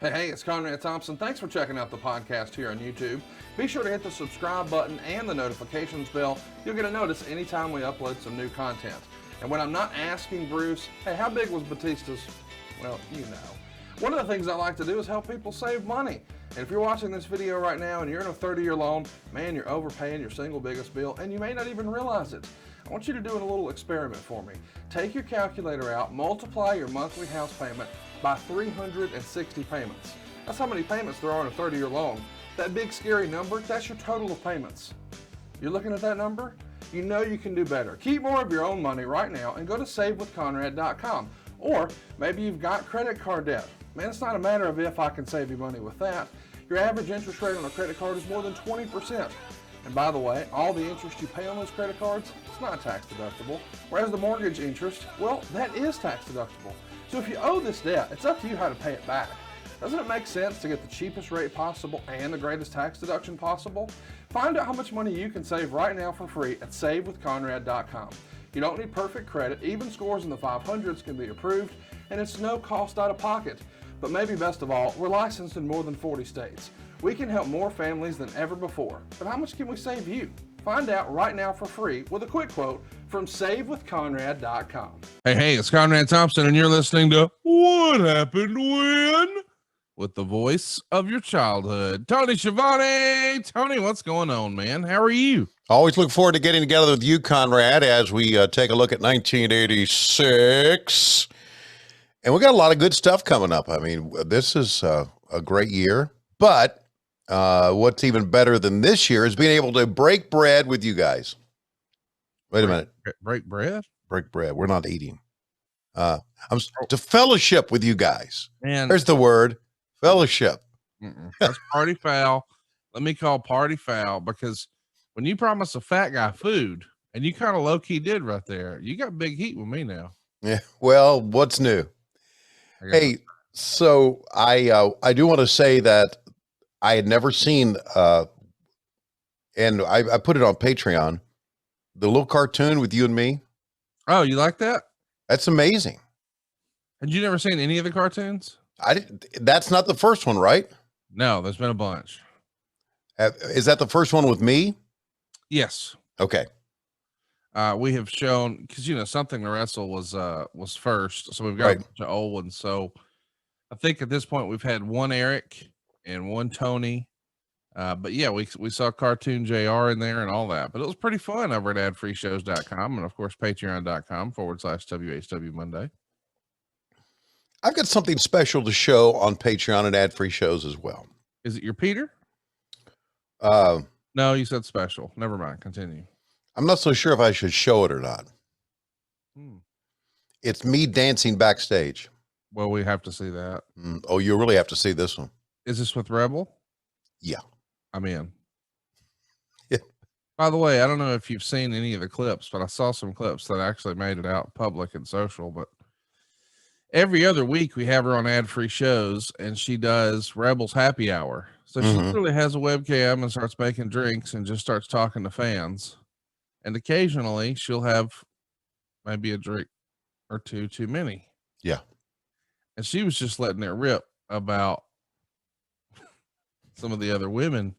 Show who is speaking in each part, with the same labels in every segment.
Speaker 1: Hey, it's Conrad Thompson. Thanks for checking out the podcast here on YouTube. Be sure to hit the subscribe button and the notifications bell. You'll get a notice anytime we upload some new content. And when I'm not asking Bruce, hey, how big was Batista's? Well, you know. One of the things I like to do is help people save money. And if you're watching this video right now and you're in a 30-year loan, man, you're overpaying your single biggest bill and you may not even realize it. I want you to do a little experiment for me. Take your calculator out, multiply your monthly house payment by 360 payments. That's how many payments there are in a 30-year loan. That big scary number, that's your total of payments. You're looking at that number? You know you can do better. Keep more of your own money right now and go to savewithconrad.com. Or maybe you've got credit card debt. Man, it's not a matter of if I can save you money with that. Your average interest rate on a credit card is more than 20%. And by the way, all the interest you pay on those credit cards, it's not tax deductible. Whereas the mortgage interest, well, that is tax deductible. So if you owe this debt, it's up to you how to pay it back. Doesn't it make sense to get the cheapest rate possible and the greatest tax deduction possible? Find out how much money you can save right now for free at savewithconrad.com. You don't need perfect credit. Even scores in the 500s can be approved, and it's no cost out of pocket. But maybe best of all, we're licensed in more than 40 states. We can help more families than ever before. But how much can we save you? Find out right now for free with a quick quote from savewithconrad.com. Hey, it's Conrad Thompson, and you're listening to What Happened When? With the voice of your childhood, Tony Schiavone. Tony, what's going on, man? How are you?
Speaker 2: Always look forward to getting together with you, Conrad, as we take a look at 1986. And we got a lot of good stuff coming up. I mean, this is a great year, but what's even better than this year is being able to break bread with you guys. Wait a minute.
Speaker 1: Break bread?
Speaker 2: Break bread. We're not eating. I'm to fellowship with you guys.
Speaker 1: Man,
Speaker 2: there's the word, fellowship.
Speaker 1: That's party foul. Let me call party foul, because when you promise a fat guy food, and you kind of low-key did right there, you got big heat with me now.
Speaker 2: Yeah. Well, what's new? Hey, so I do want to say that I had never seen, and I put it on Patreon, the little cartoon with you and me.
Speaker 1: Oh, you like that?
Speaker 2: That's amazing.
Speaker 1: Had you never seen any of the cartoons?
Speaker 2: I didn't. That's not the first one, right?
Speaker 1: No, there's been a bunch.
Speaker 2: Is that the first one with me?
Speaker 1: Yes.
Speaker 2: Okay.
Speaker 1: We have shown, because Something to Wrestle was first, so we've got a bunch of old ones. So I think at this point we've had one Eric and one Tony. But yeah, we saw Cartoon JR in there and all that, but it was pretty fun over at adfreeshows.com and of course patreon.com/WHW Monday.
Speaker 2: I've got something special to show on Patreon and ad free shows as well.
Speaker 1: Is it your Peter? No, you said special. Never mind. Continue.
Speaker 2: I'm not so sure if I should show it or not. It's me dancing backstage.
Speaker 1: Well, we have to see that.
Speaker 2: Oh, you really have to see this one.
Speaker 1: Is this with Rebel?
Speaker 2: Yeah.
Speaker 1: I'm in.
Speaker 2: Yeah.
Speaker 1: By the way, I don't know if you've seen any of the clips, but I saw some clips that actually made it out public and social. But every other week we have her on ad-free shows, and she does Rebel's Happy Hour. So she literally has a webcam and starts making drinks and just starts talking to fans. And occasionally she'll have maybe a drink or two too many.
Speaker 2: Yeah.
Speaker 1: And she was just letting it rip about some of the other women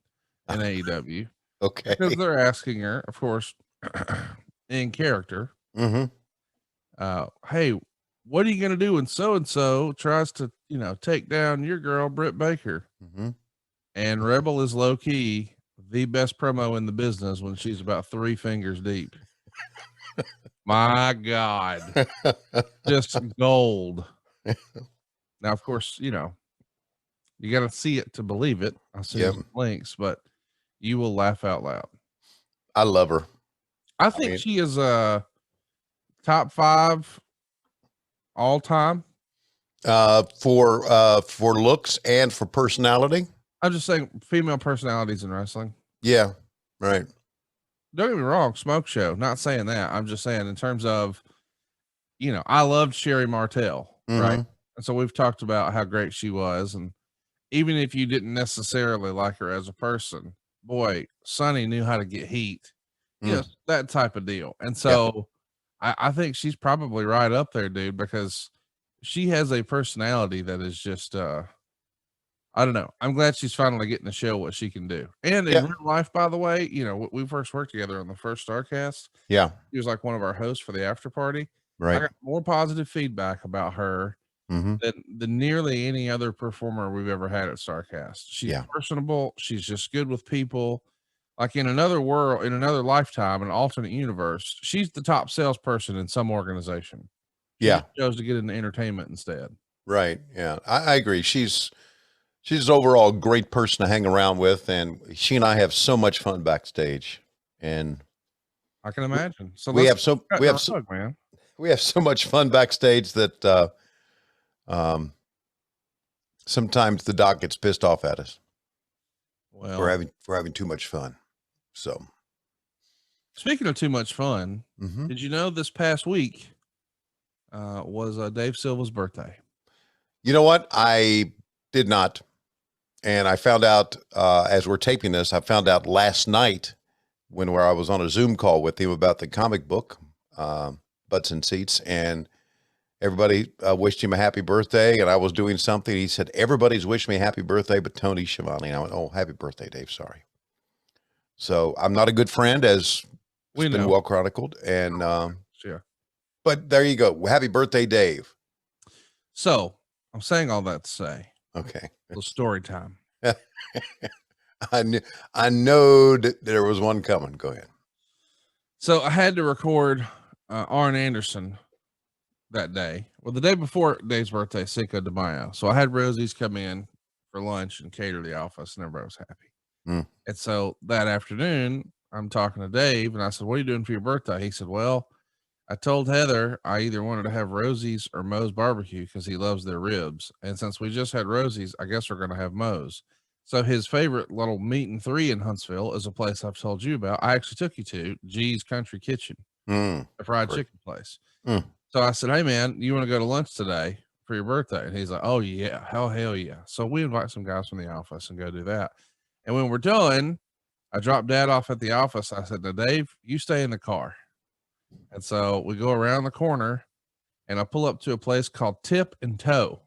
Speaker 1: in AEW.
Speaker 2: Okay.
Speaker 1: Because they're asking her, of course, in character, hey, what are you going to do when so-and-so tries to, take down your girl, Britt Baker? And Rebel is low-key the best promo in the business when she's about 3 fingers deep. My God. Just gold. Now, of course, you got to see it to believe it. I'll send you some links, but you will laugh out loud.
Speaker 2: I love her.
Speaker 1: I think she is top 5 all time.
Speaker 2: For looks and for personality.
Speaker 1: I'm just saying female personalities in wrestling.
Speaker 2: Yeah. Right.
Speaker 1: Don't get me wrong. Smoke show. Not saying that. I'm just saying in terms of, I loved Sherry Martel. Right. And so we've talked about how great she was. And even if you didn't necessarily like her as a person, boy, Sonny knew how to get heat, that type of deal. And so I think she's probably right up there, dude, because she has a personality that is just I don't know. I'm glad she's finally getting to show what she can do. And in real life, by the way, you know, we first worked together on the first Starcast.
Speaker 2: Yeah.
Speaker 1: He was like one of our hosts for the after party. I
Speaker 2: Right.
Speaker 1: got more positive feedback about her than nearly any other performer we've ever had at Starcast. She's personable. She's just good with people. Like in another world, in another lifetime, an alternate universe, she's the top salesperson in some organization. She just chose to get into entertainment instead.
Speaker 2: Right. Yeah. I agree. She's overall a great person to hang around with, and she and I have so much fun backstage. And
Speaker 1: I can imagine. So
Speaker 2: we have so much fun backstage that sometimes the doc gets pissed off at us.
Speaker 1: Well,
Speaker 2: for having too much fun. So,
Speaker 1: speaking of too much fun, did you know this past week was Dave Silva's birthday?
Speaker 2: You know what? I did not. And I found out as we're taping this, I found out last night where I was on a Zoom call with him about the comic book, Butts and Seats, and everybody wished him a happy birthday, and I was doing something. He said, everybody's wished me a happy birthday, but Tony Schiavone. And I went, oh, happy birthday, Dave. Sorry. So I'm not a good friend, as it's been well chronicled. And, but there you go. Happy birthday, Dave.
Speaker 1: So I'm saying all that to say,
Speaker 2: okay,
Speaker 1: the story time.
Speaker 2: I know that there was one coming. Go ahead.
Speaker 1: So I had to record Arn Anderson that day. Well, the day before Dave's birthday, Cinco de Mayo. So I had Rosie's come in for lunch and cater the office, and everybody was happy. And so that afternoon, I'm talking to Dave, and I said, what are you doing for your birthday? He said, well, I told Heather I either wanted to have Rosie's or Moe's barbecue because he loves their ribs. And since we just had Rosie's, I guess we're going to have Moe's. So his favorite little meat and three in Huntsville is a place I've told you about. I actually took you to G's Country Kitchen, a fried chicken place. So I said, hey man, you want to go to lunch today for your birthday? And he's like, oh yeah, hell yeah. So we invite some guys from the office and go do that. And when we're done, I dropped Dad off at the office. I said, now Dave, you stay in the car. And so we go around the corner and I pull up to a place called Tip and Toe.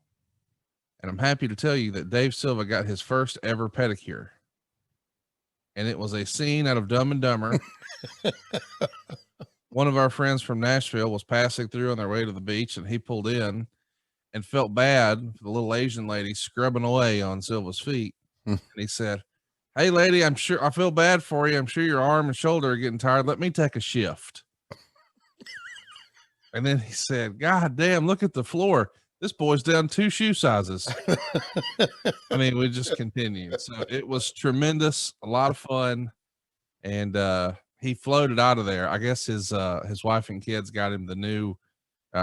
Speaker 1: And I'm happy to tell you that Dave Silva got his first ever pedicure. And it was a scene out of Dumb and Dumber. One of our friends from Nashville was passing through on their way to the beach, and he pulled in and felt bad for the little Asian lady scrubbing away on Silva's feet. And he said, hey lady, I feel bad for you. I'm sure your arm and shoulder are getting tired. Let me take a shift. And then he said, God damn, look at the floor. This boy's down 2 shoe sizes. I mean, we just continued. So it was tremendous, a lot of fun. And he floated out of there. I guess his wife and kids got him the new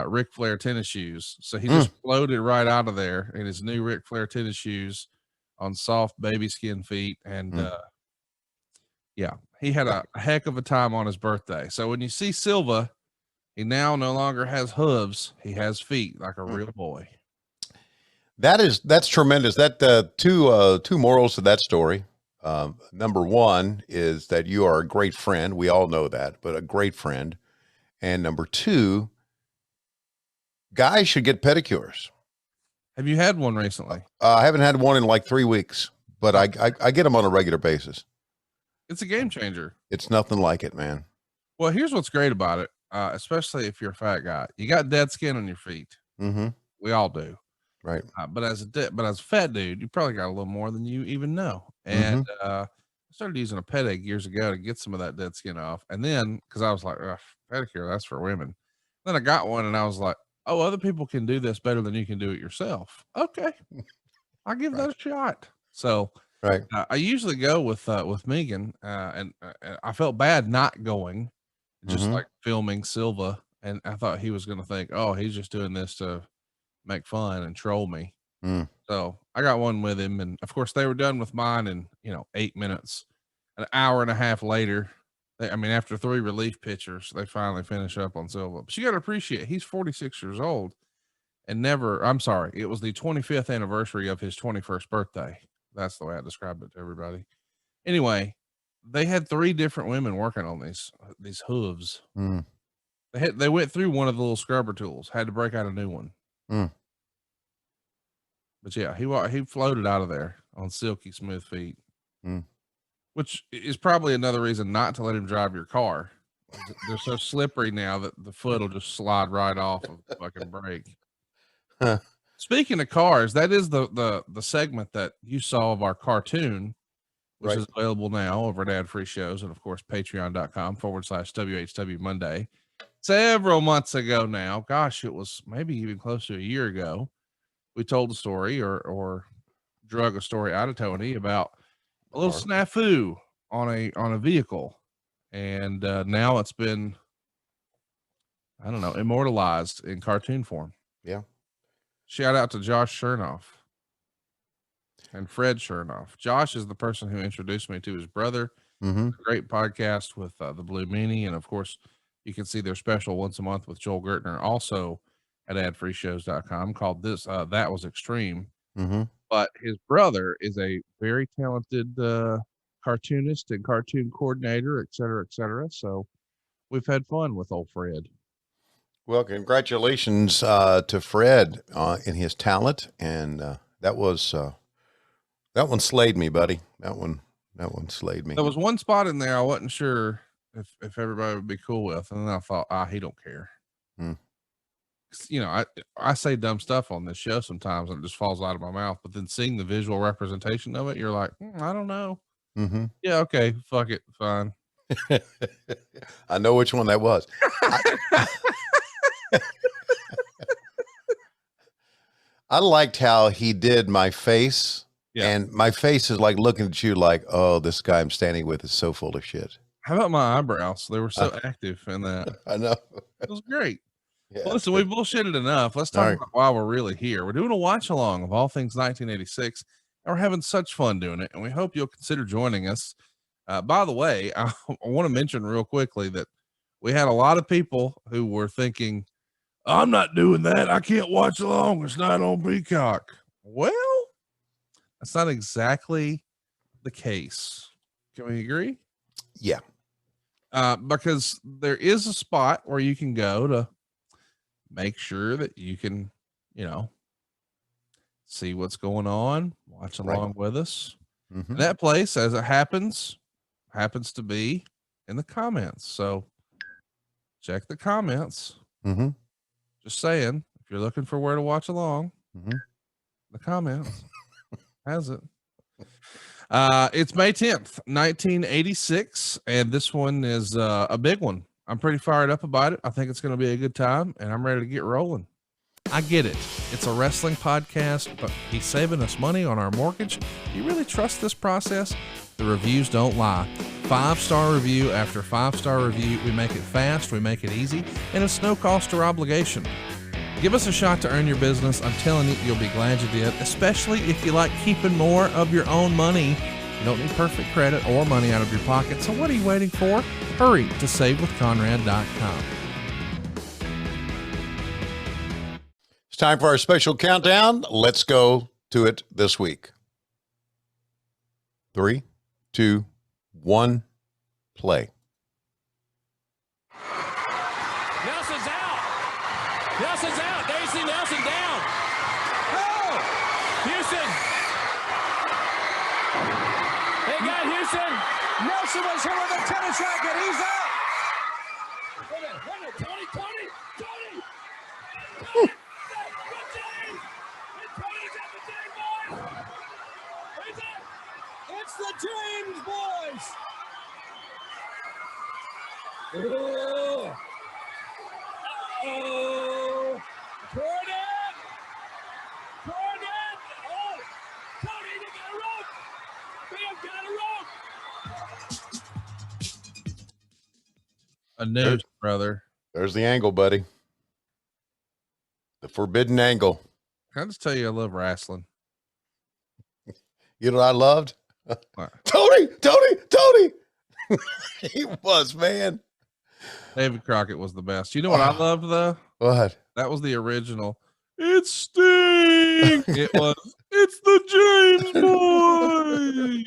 Speaker 1: Ric Flair tennis shoes. So he just floated right out of there in his new Ric Flair tennis shoes on soft baby skin feet. And yeah, he had a heck of a time on his birthday. So when you see Silva, he now no longer has hooves. He has feet like a real boy.
Speaker 2: That's tremendous. That two morals to that story. Number one is that you are a great friend. We all know that, but a great friend. And number two, guys should get pedicures.
Speaker 1: Have you had one recently?
Speaker 2: I haven't had one in like 3 weeks, but I get them on a regular basis.
Speaker 1: It's a game changer.
Speaker 2: It's nothing like it, man.
Speaker 1: Well, here's what's great about it. Especially if you're a fat guy, you got dead skin on your feet. We all do.
Speaker 2: Right.
Speaker 1: But as a fat dude, you probably got a little more than you even know. And I started using a ped years ago to get some of that dead skin off. And then, cause I was like, pedicure, that's for women. Then I got one and I was like, oh, other people can do this better than you can do it yourself. Okay. I'll give that a shot. So I usually go with Megan, and I felt bad not going, just like filming Silva. And I thought he was going to think, oh, he's just doing this to make fun and troll me. So I got one with him. And of course they were done with mine in, 8 minutes. An hour and a half later, after 3 relief pitchers, they finally finish up on Silva. But you got to appreciate, he's 46 years old and it was the 25th anniversary of his 21st birthday. That's the way I described it to everybody. Anyway, they had 3 different women working on these hooves. They went through one of the little scrubber tools, had to break out a new one. But yeah, he floated out of there on silky smooth feet, which is probably another reason not to let him drive your car. They're so slippery now that the foot will just slide right off of the fucking brake. Speaking of cars, that is the segment that you saw of our cartoon, which is available now over at Ad Free Shows and of course patreon.com/WHW Monday. Several months ago now, gosh, it was maybe even close to a year ago, we told a story or drug a story out of Tony about a little snafu on a vehicle. And now it's been, I don't know, immortalized in cartoon form.
Speaker 2: Yeah.
Speaker 1: Shout out to Josh Chernoff and Fred Chernoff. Josh is the person who introduced me to his brother. Great podcast with the Blue Meanie. And of course, you can see their special once a month with Joel Gertner, also at adfreeshows.com, called This That Was Extreme. But his brother is a very talented cartoonist and cartoon coordinator, et cetera, et cetera. So we've had fun with old Fred.
Speaker 2: Well, congratulations to Fred in his talent, and that one slayed me, buddy. That one slayed me.
Speaker 1: There was one spot in there I wasn't sure if everybody would be cool with, and then I thought, he don't care. You know, I say dumb stuff on this show sometimes, and it just falls out of my mouth. But then seeing the visual representation of it, you're like, I don't know. Yeah, okay, fuck it, fine.
Speaker 2: I know which one that was. I liked how he did my face, and my face is like looking at you like, oh, this guy I'm standing with is so full of shit.
Speaker 1: How about my eyebrows? They were so active in that.
Speaker 2: I know.
Speaker 1: It was great.
Speaker 2: Yeah.
Speaker 1: Well, listen, we bullshitted enough. Let's talk about why we're really here. We're doing a watch along of all things 1986, and we're having such fun doing it, and we hope you'll consider joining us. By the way, I want to mention real quickly that we had a lot of people who were thinking, I'm not doing that. I can't watch along. It's not on Peacock. Well, that's not exactly the case. Can we agree?
Speaker 2: Yeah.
Speaker 1: Because there is a spot where you can go to make sure that you can, see what's going on, watch along with us. And that place, as it happens to be in the comments. So check the comments. Just saying, if you're looking for where to watch along, the comments has it. It's May 10th, 1986, and this one is a big one. I'm pretty fired up about it. I think it's going to be a good time, and I'm ready to get rolling. I get it. It's a wrestling podcast, but he's saving us money on our mortgage. Do you really trust this process? The reviews don't lie. 5-star review after 5-star review. We make it fast, we make it easy, and it's no cost or obligation. Give us a shot to earn your business. I'm telling you, you'll be glad you did, especially if you like keeping more of your own money. You don't need perfect credit or money out of your pocket, so what are you waiting for? Hurry to savewithconrad.com.
Speaker 2: It's time for our special countdown. Let's go to it this week. 3, 2, 1, play.
Speaker 3: Nelson's out. Nelson's out. There you see Nelson down. Oh! Houston. They got Houston. Nelson was hit with a tennis racket. He's out. Wait a minute. Tony. Tony. It's the James boys. Oh, Cornette! Oh, Tony, they got a rope! Bam got a rope!
Speaker 1: A news, brother.
Speaker 2: There's the angle, buddy. The forbidden angle.
Speaker 1: Can I just tell you I love wrestling?
Speaker 2: You know what I loved?
Speaker 1: What?
Speaker 2: Tony! He was, man.
Speaker 1: David Crockett was the best. You know what I loved, though?
Speaker 2: What?
Speaker 1: That was the original. It's Sting. It's the James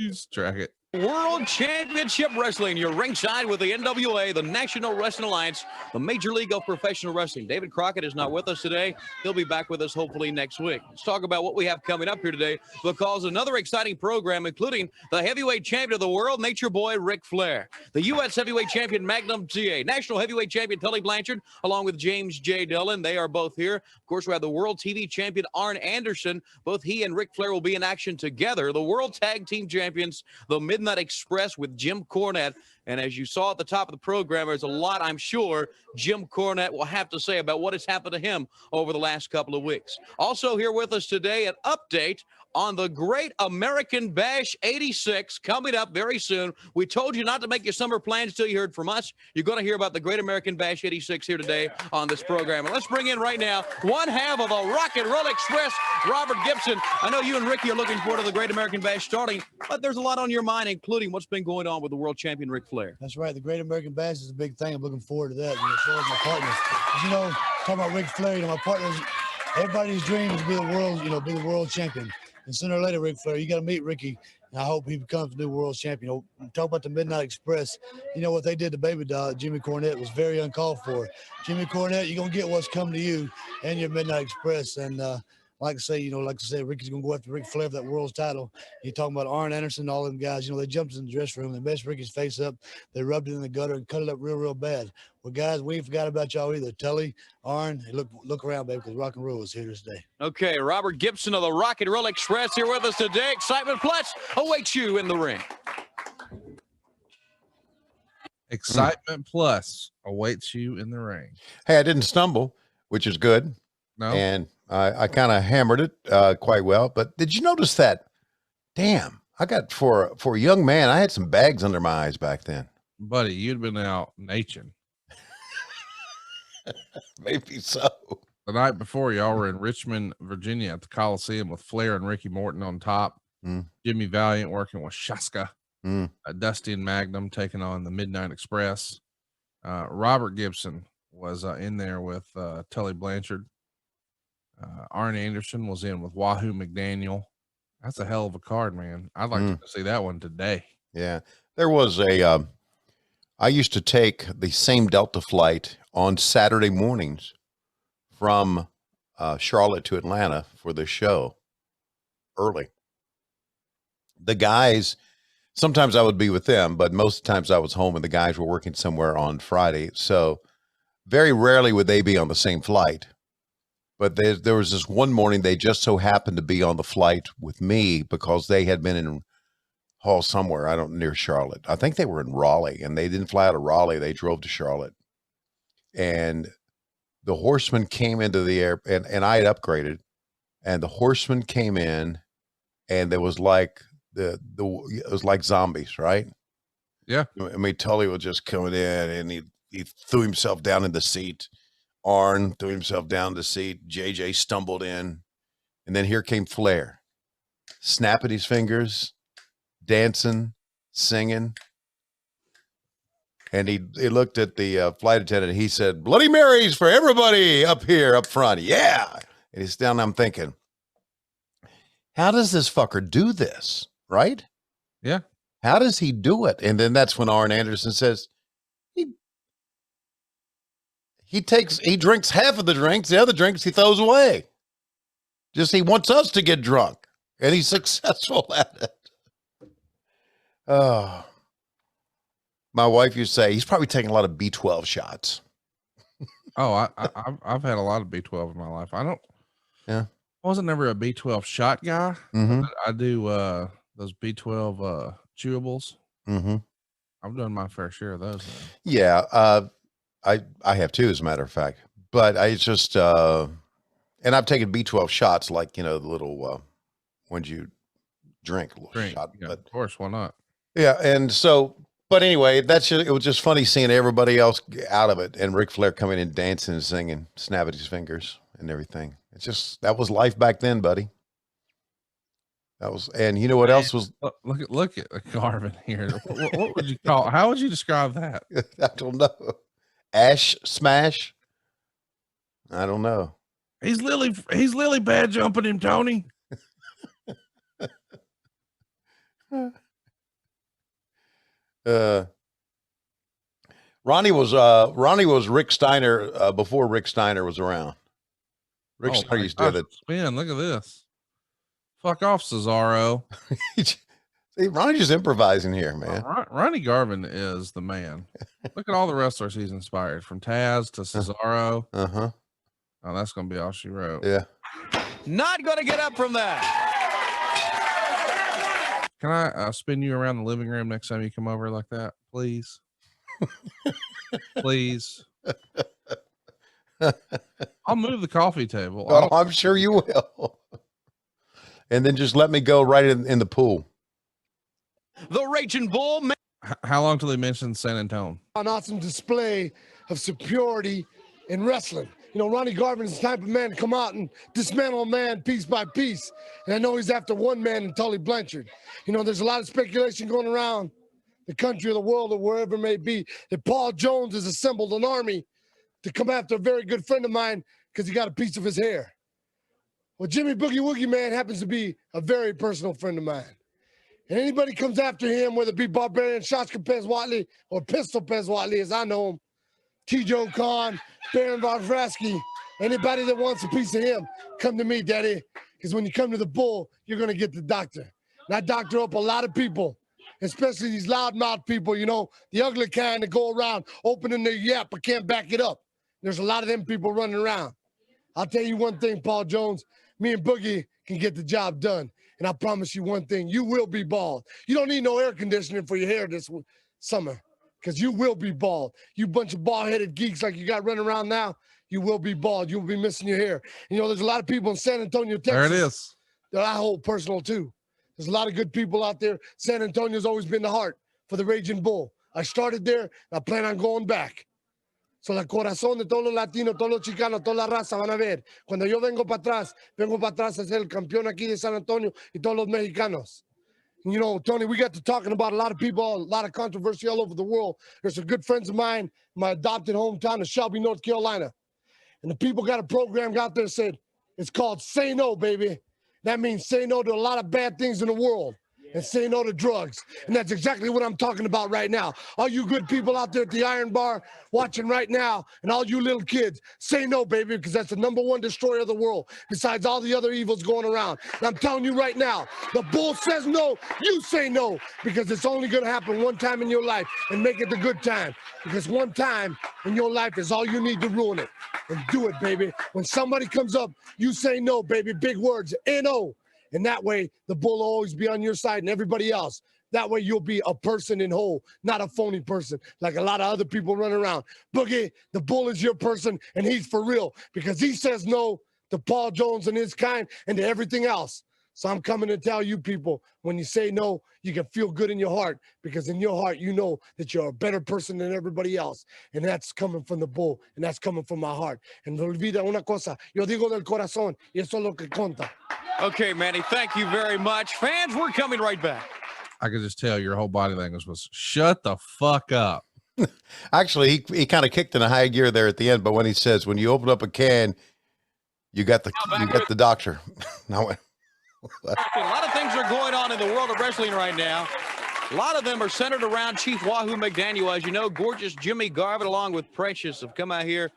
Speaker 1: boys. Track it.
Speaker 4: World Championship Wrestling. You're ringside with the NWA, the National Wrestling Alliance, the Major League of Professional Wrestling. David Crockett is not with us today. He'll be back with us hopefully next week. Let's talk about what we have coming up here today, because another exciting program, including the heavyweight champion of the world, Nature Boy Ric Flair, the U.S. heavyweight champion Magnum TA, National heavyweight champion Tully Blanchard, along with James J. Dillon. They are both here. Of course, we have the world TV champion Arn Anderson. Both he and Ric Flair will be in action together. The world tag team champions, the Midnight Express with Jim Cornette. And as you saw at the top of the program, there's a lot, I'm sure, Jim Cornette will have to say about what has happened to him over the last couple of weeks. Also here with us today, an update on the Great American Bash 86 coming up very soon. We told you not to make your summer plans till you heard from us. You're going to hear about the Great American Bash 86 here today on this program. And let's bring in right now one half of the Rock and Roll Express, Robert Gibson. I know you and Ricky are looking forward to the Great American Bash starting, but there's a lot on your mind, including what's been going on with the world champion Ric Flair.
Speaker 5: That's right. The Great American Bash is a big thing. I'm looking forward to that. As far as my partners, you know, talking about Ric Flair, my partners, everybody's dream is to be the world, be the world champion. And sooner or later, Ric Flair, you got to meet Ricky, and I hope he becomes the new world champion. Talk about the Midnight Express. What they did to Baby Doll, Jimmy Cornette, was very uncalled for. Jimmy Cornette, you're going to get what's coming to you and your Midnight Express. And like I say, Ricky's going to go after Ric Flair for that world's title. You're talking about Arn Anderson and all them guys. They jumped in the dressing room. They messed Ricky's face up. They rubbed it in the gutter and cut it up real, real bad. Well, guys, we ain't forgot about y'all either. Tully, Arn, hey, look around, baby, because rock and roll is here this day.
Speaker 4: Okay, Robert Gibson of the Rock and Roll Express here with us today. Excitement Plus awaits you in the ring.
Speaker 1: Excitement Plus awaits you in the ring.
Speaker 2: Hey, I didn't stumble, which is good.
Speaker 1: No.
Speaker 2: And I kind of hammered it quite well. But did you notice that? Damn, I got for a young man, I had some bags under my eyes back then.
Speaker 1: Buddy, you'd been out naching.
Speaker 2: Maybe so.
Speaker 1: The night before, y'all were in Richmond, Virginia at the Coliseum with Flair and Ricky Morton on top. Jimmy Valiant working with Shaska. Dusty and Magnum taking on the Midnight Express. Robert Gibson was in there with Tully Blanchard. Arn Anderson was in with Wahoo McDaniel. That's a hell of a card, man. I'd like to see that one today.
Speaker 2: Yeah. There was I used to take the same Delta flight on Saturday mornings from Charlotte to Atlanta for the show early. The guys, sometimes I would be with them, but most of the times I was home and the guys were working somewhere on Friday. So very rarely would they be on the same flight. But there was this one morning they just so happened to be on the flight with me because they had been in Hall somewhere, near Charlotte. I think they were in Raleigh, and they didn't fly out of Raleigh. They drove to Charlotte. And the Horsemen came into the air, and I had upgraded, and the Horsemen came in, and there was like it was like zombies, right?
Speaker 1: Yeah.
Speaker 2: I mean, Tully was just coming in, and he threw himself down in the seat. Arn threw himself down in the seat. JJ stumbled in, and then here came Flair, snapping his fingers, dancing, singing. And he looked at the flight attendant. He said, "Bloody Marys for everybody up here, up front." Yeah. And he's down. I'm thinking, how does this fucker do this? Right?
Speaker 1: Yeah.
Speaker 2: How does he do it? And then that's when Arn Anderson says, he drinks half of the drinks. The other drinks he throws away. He wants us to get drunk. And he's successful at it. Oh. My wife used to say he's probably taking a lot of B12 shots.
Speaker 1: Oh, I've had a lot of B12 in my life. I wasn't never a B12 shot guy. I do those B12 chewables. I've done my fair share of those.
Speaker 2: Yeah, I have too, as a matter of fact. But I just and I've taken B12 shots, like the little ones you drink, a little shot.
Speaker 1: Yeah,
Speaker 2: but
Speaker 1: of course, why not?
Speaker 2: Yeah, and so. But anyway, it was just funny seeing everybody else out of it, and Ric Flair coming in dancing and singing, snapping his fingers and everything. That was life back then, buddy. And you know what else was?
Speaker 1: Look at Garvin here. What would you call? How would you describe that?
Speaker 2: I don't know. Ash smash. I don't know.
Speaker 1: He's Lily bad jumping him, Tony.
Speaker 2: Ronnie was Rick Steiner before Rick Steiner was around. Rick Steiner used to do that.
Speaker 1: Spin, look at this. Fuck off, Cesaro.
Speaker 2: See, Ronnie's just improvising here, man.
Speaker 1: Ronnie Garvin is the man. Look at all the wrestlers he's inspired, from Taz to Cesaro.
Speaker 2: Uh-huh.
Speaker 1: Oh, that's going to be all she wrote.
Speaker 2: Yeah.
Speaker 4: Not going to get up from that.
Speaker 1: Can I spin you around the living room next time you come over like that, please? Please. I'll move the coffee table.
Speaker 2: Oh, I'm sure you will. And then just let me go right in the pool.
Speaker 4: The Raging Bull.
Speaker 1: How long till they mention San Antonio?
Speaker 5: An awesome display of superiority in wrestling. You know, Ronnie Garvin is the type of man to come out and dismantle a man piece by piece. And I know he's after one man in Tully Blanchard. You know, there's a lot of speculation going around the country or the world or wherever it may be that Paul Jones has assembled an army to come after a very good friend of mine because he got a piece of his hair. Well, Jimmy Boogie Woogie Man happens to be a very personal friend of mine. And anybody comes after him, whether it be Barbarian, Shotska Pez Watley, or Pistol Pez Watley, as I know him, T-Joe Khan, Baron Varfraski, anybody that wants a piece of him, come to me, Daddy. Because when you come to the Bull, you're going to get the doctor. And I doctor up a lot of people, especially these loudmouth people, you know, the ugly kind that go around opening their yap but can't back it up. There's a lot of them people running around. I'll tell you one thing, Paul Jones, me and Boogie can get the job done. And I promise you one thing, you will be bald. You don't need no air conditioning for your hair this summer because you will be bald. You bunch of bald-headed geeks like you got running around now, you will be bald. You'll be missing your hair. You know, there's a lot of people in San Antonio, Texas.
Speaker 1: There it is.
Speaker 5: That I hold personal too. There's a lot of good people out there. San Antonio's always been the heart for the Raging Bull. I started there, and I plan on going back. So la corazón de todos los latinos, todos los chicanos, toda la raza van a ver. Cuando yo vengo para atrás a ser el campeón aquí de San Antonio y todos los mexicanos. You know, Tony, we got to talking about a lot of people, a lot of controversy all over the world. There's some good friends of mine, my adopted hometown of Shelby, North Carolina. And the people got a program out there that said, it's called Say No, baby. That means say no to a lot of bad things in the world. And say no to drugs. And that's exactly what I'm talking about right now. All you good people out there at the Iron Bar watching right now, and all you little kids, say no, baby, because that's the #1 destroyer of the world, besides all the other evils going around. And I'm telling you right now, the Bull says no, you say no, because it's only going to happen one time in your life, and make it the good time. Because one time in your life is all you need to ruin it. And do it, baby. When somebody comes up, you say no, baby. Big words, N-O. And that way, the Bull will always be on your side and everybody else. That way, you'll be a person in whole, not a phony person like a lot of other people run around. Boogie, the Bull is your person, and he's for real because he says no to Paul Jones and his kind and to everything else. So I'm coming to tell you people, when you say no, you can feel good in your heart because in your heart, you know that you're a better person than everybody else. And that's coming from the Bull, and that's coming from my heart. And no olvida una cosa, yo digo del corazón, y eso es lo que conta.
Speaker 4: Okay, Manny, thank you very much. Fans, we're coming right back.
Speaker 1: I could just tell your whole body language was shut the fuck up.
Speaker 2: Actually, he kind of kicked in a high gear there at the end, but when he says, when you open up a can, you got the doctor. Now,
Speaker 4: a lot of things are going on in the world of wrestling right now. A lot of them are centered around Chief Wahoo McDaniel. As you know, gorgeous Jimmy Garvin along with Precious have come out here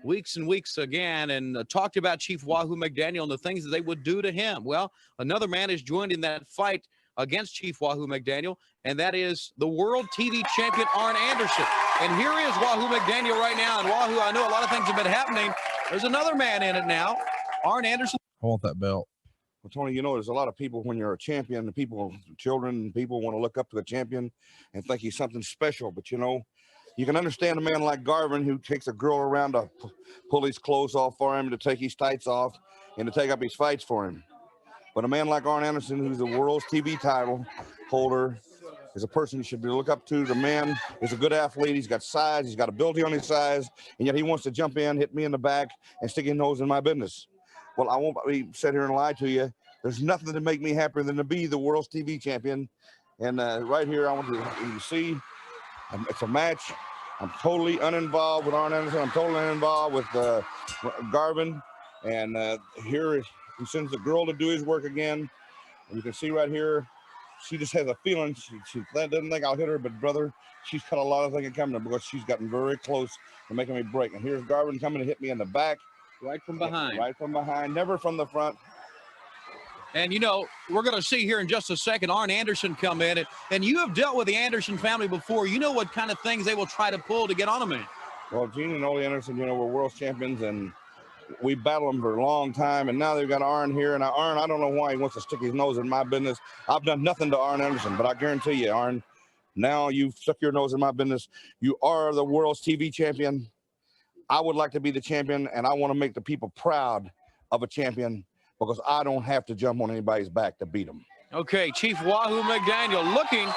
Speaker 4: weeks and weeks again and talked about Chief Wahoo McDaniel and the things that they would do to him. Well, another man has joined in that fight against Chief Wahoo McDaniel, and that is the world TV champion Arn Anderson. And here is Wahoo McDaniel right now. And Wahoo, I know a lot of things have been happening. There's another man in it now, Arn Anderson.
Speaker 1: I want that belt.
Speaker 6: Well, Tony, you know, there's a lot of people when you're a champion, the people, children, people want to look up to the champion and think he's something special. But, you know, you can understand a man like Garvin who takes a girl around to pull his clothes off for him, to take his tights off, and to take up his fights for him. But a man like Arn Anderson, who's the world's TV title holder, is a person you should look up to. The man is a good athlete. He's got size. He's got ability on his size. And yet he wants to jump in, hit me in the back, and stick his nose in my business. Well, I won't sit here and lie to you. There's nothing to make me happier than to be the world's TV champion. And right here, I want you to see, it's a match. I'm totally uninvolved with Arn Anderson. I'm totally uninvolved with Garvin. And here he sends the girl to do his work again. And you can see right here, She just has a feeling. She doesn't think I'll hit her, but brother, she's cut a lot of things coming because she's gotten very close to making me break. And here's Garvin coming to hit me in the back.
Speaker 4: Right from behind.
Speaker 6: Right from behind, never from the front.
Speaker 4: And, you know, we're going to see here in just a second Arn Anderson come in. And you have dealt with the Anderson family before. You know what kind of things they will try to pull to get on a man.
Speaker 6: Well, Gene and Ole Anderson, you know, we're world champions, and we battled them for a long time. And now they've got Arn here. And Arn, I don't know why he wants to stick his nose in my business. I've done nothing to Arn Anderson, but I guarantee you, Arn, now you've stuck your nose in my business. You are the world's TV champion. I would like to be the champion, and I want to make the people proud of a champion because I don't have to jump on anybody's back to beat them.
Speaker 4: Okay, Chief Wahoo McDaniel looking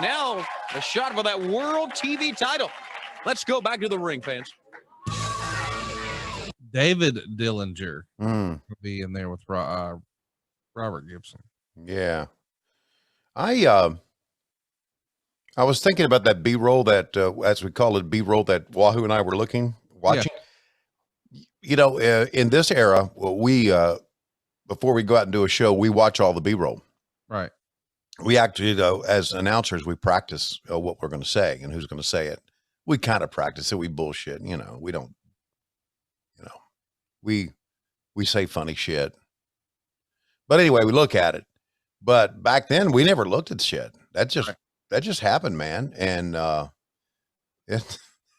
Speaker 4: now a shot for that world TV title. Let's go back to the ring, fans.
Speaker 7: David Dillinger will be in there with Robert Gibson.
Speaker 2: Yeah. I was thinking about that B-roll that, as we call it, B-roll that Wahoo and I were watching. Yeah. You know, in this era, we, before we go out and do a show, we watch all the B-roll.
Speaker 7: Right.
Speaker 2: We actually, as announcers, we practice what we're going to say and who's going to say it. We kind of practice it. We bullshit, you know, we don't, you know, we say funny shit. But anyway, we look at it. But back then, we never looked at shit. That just happened, man. And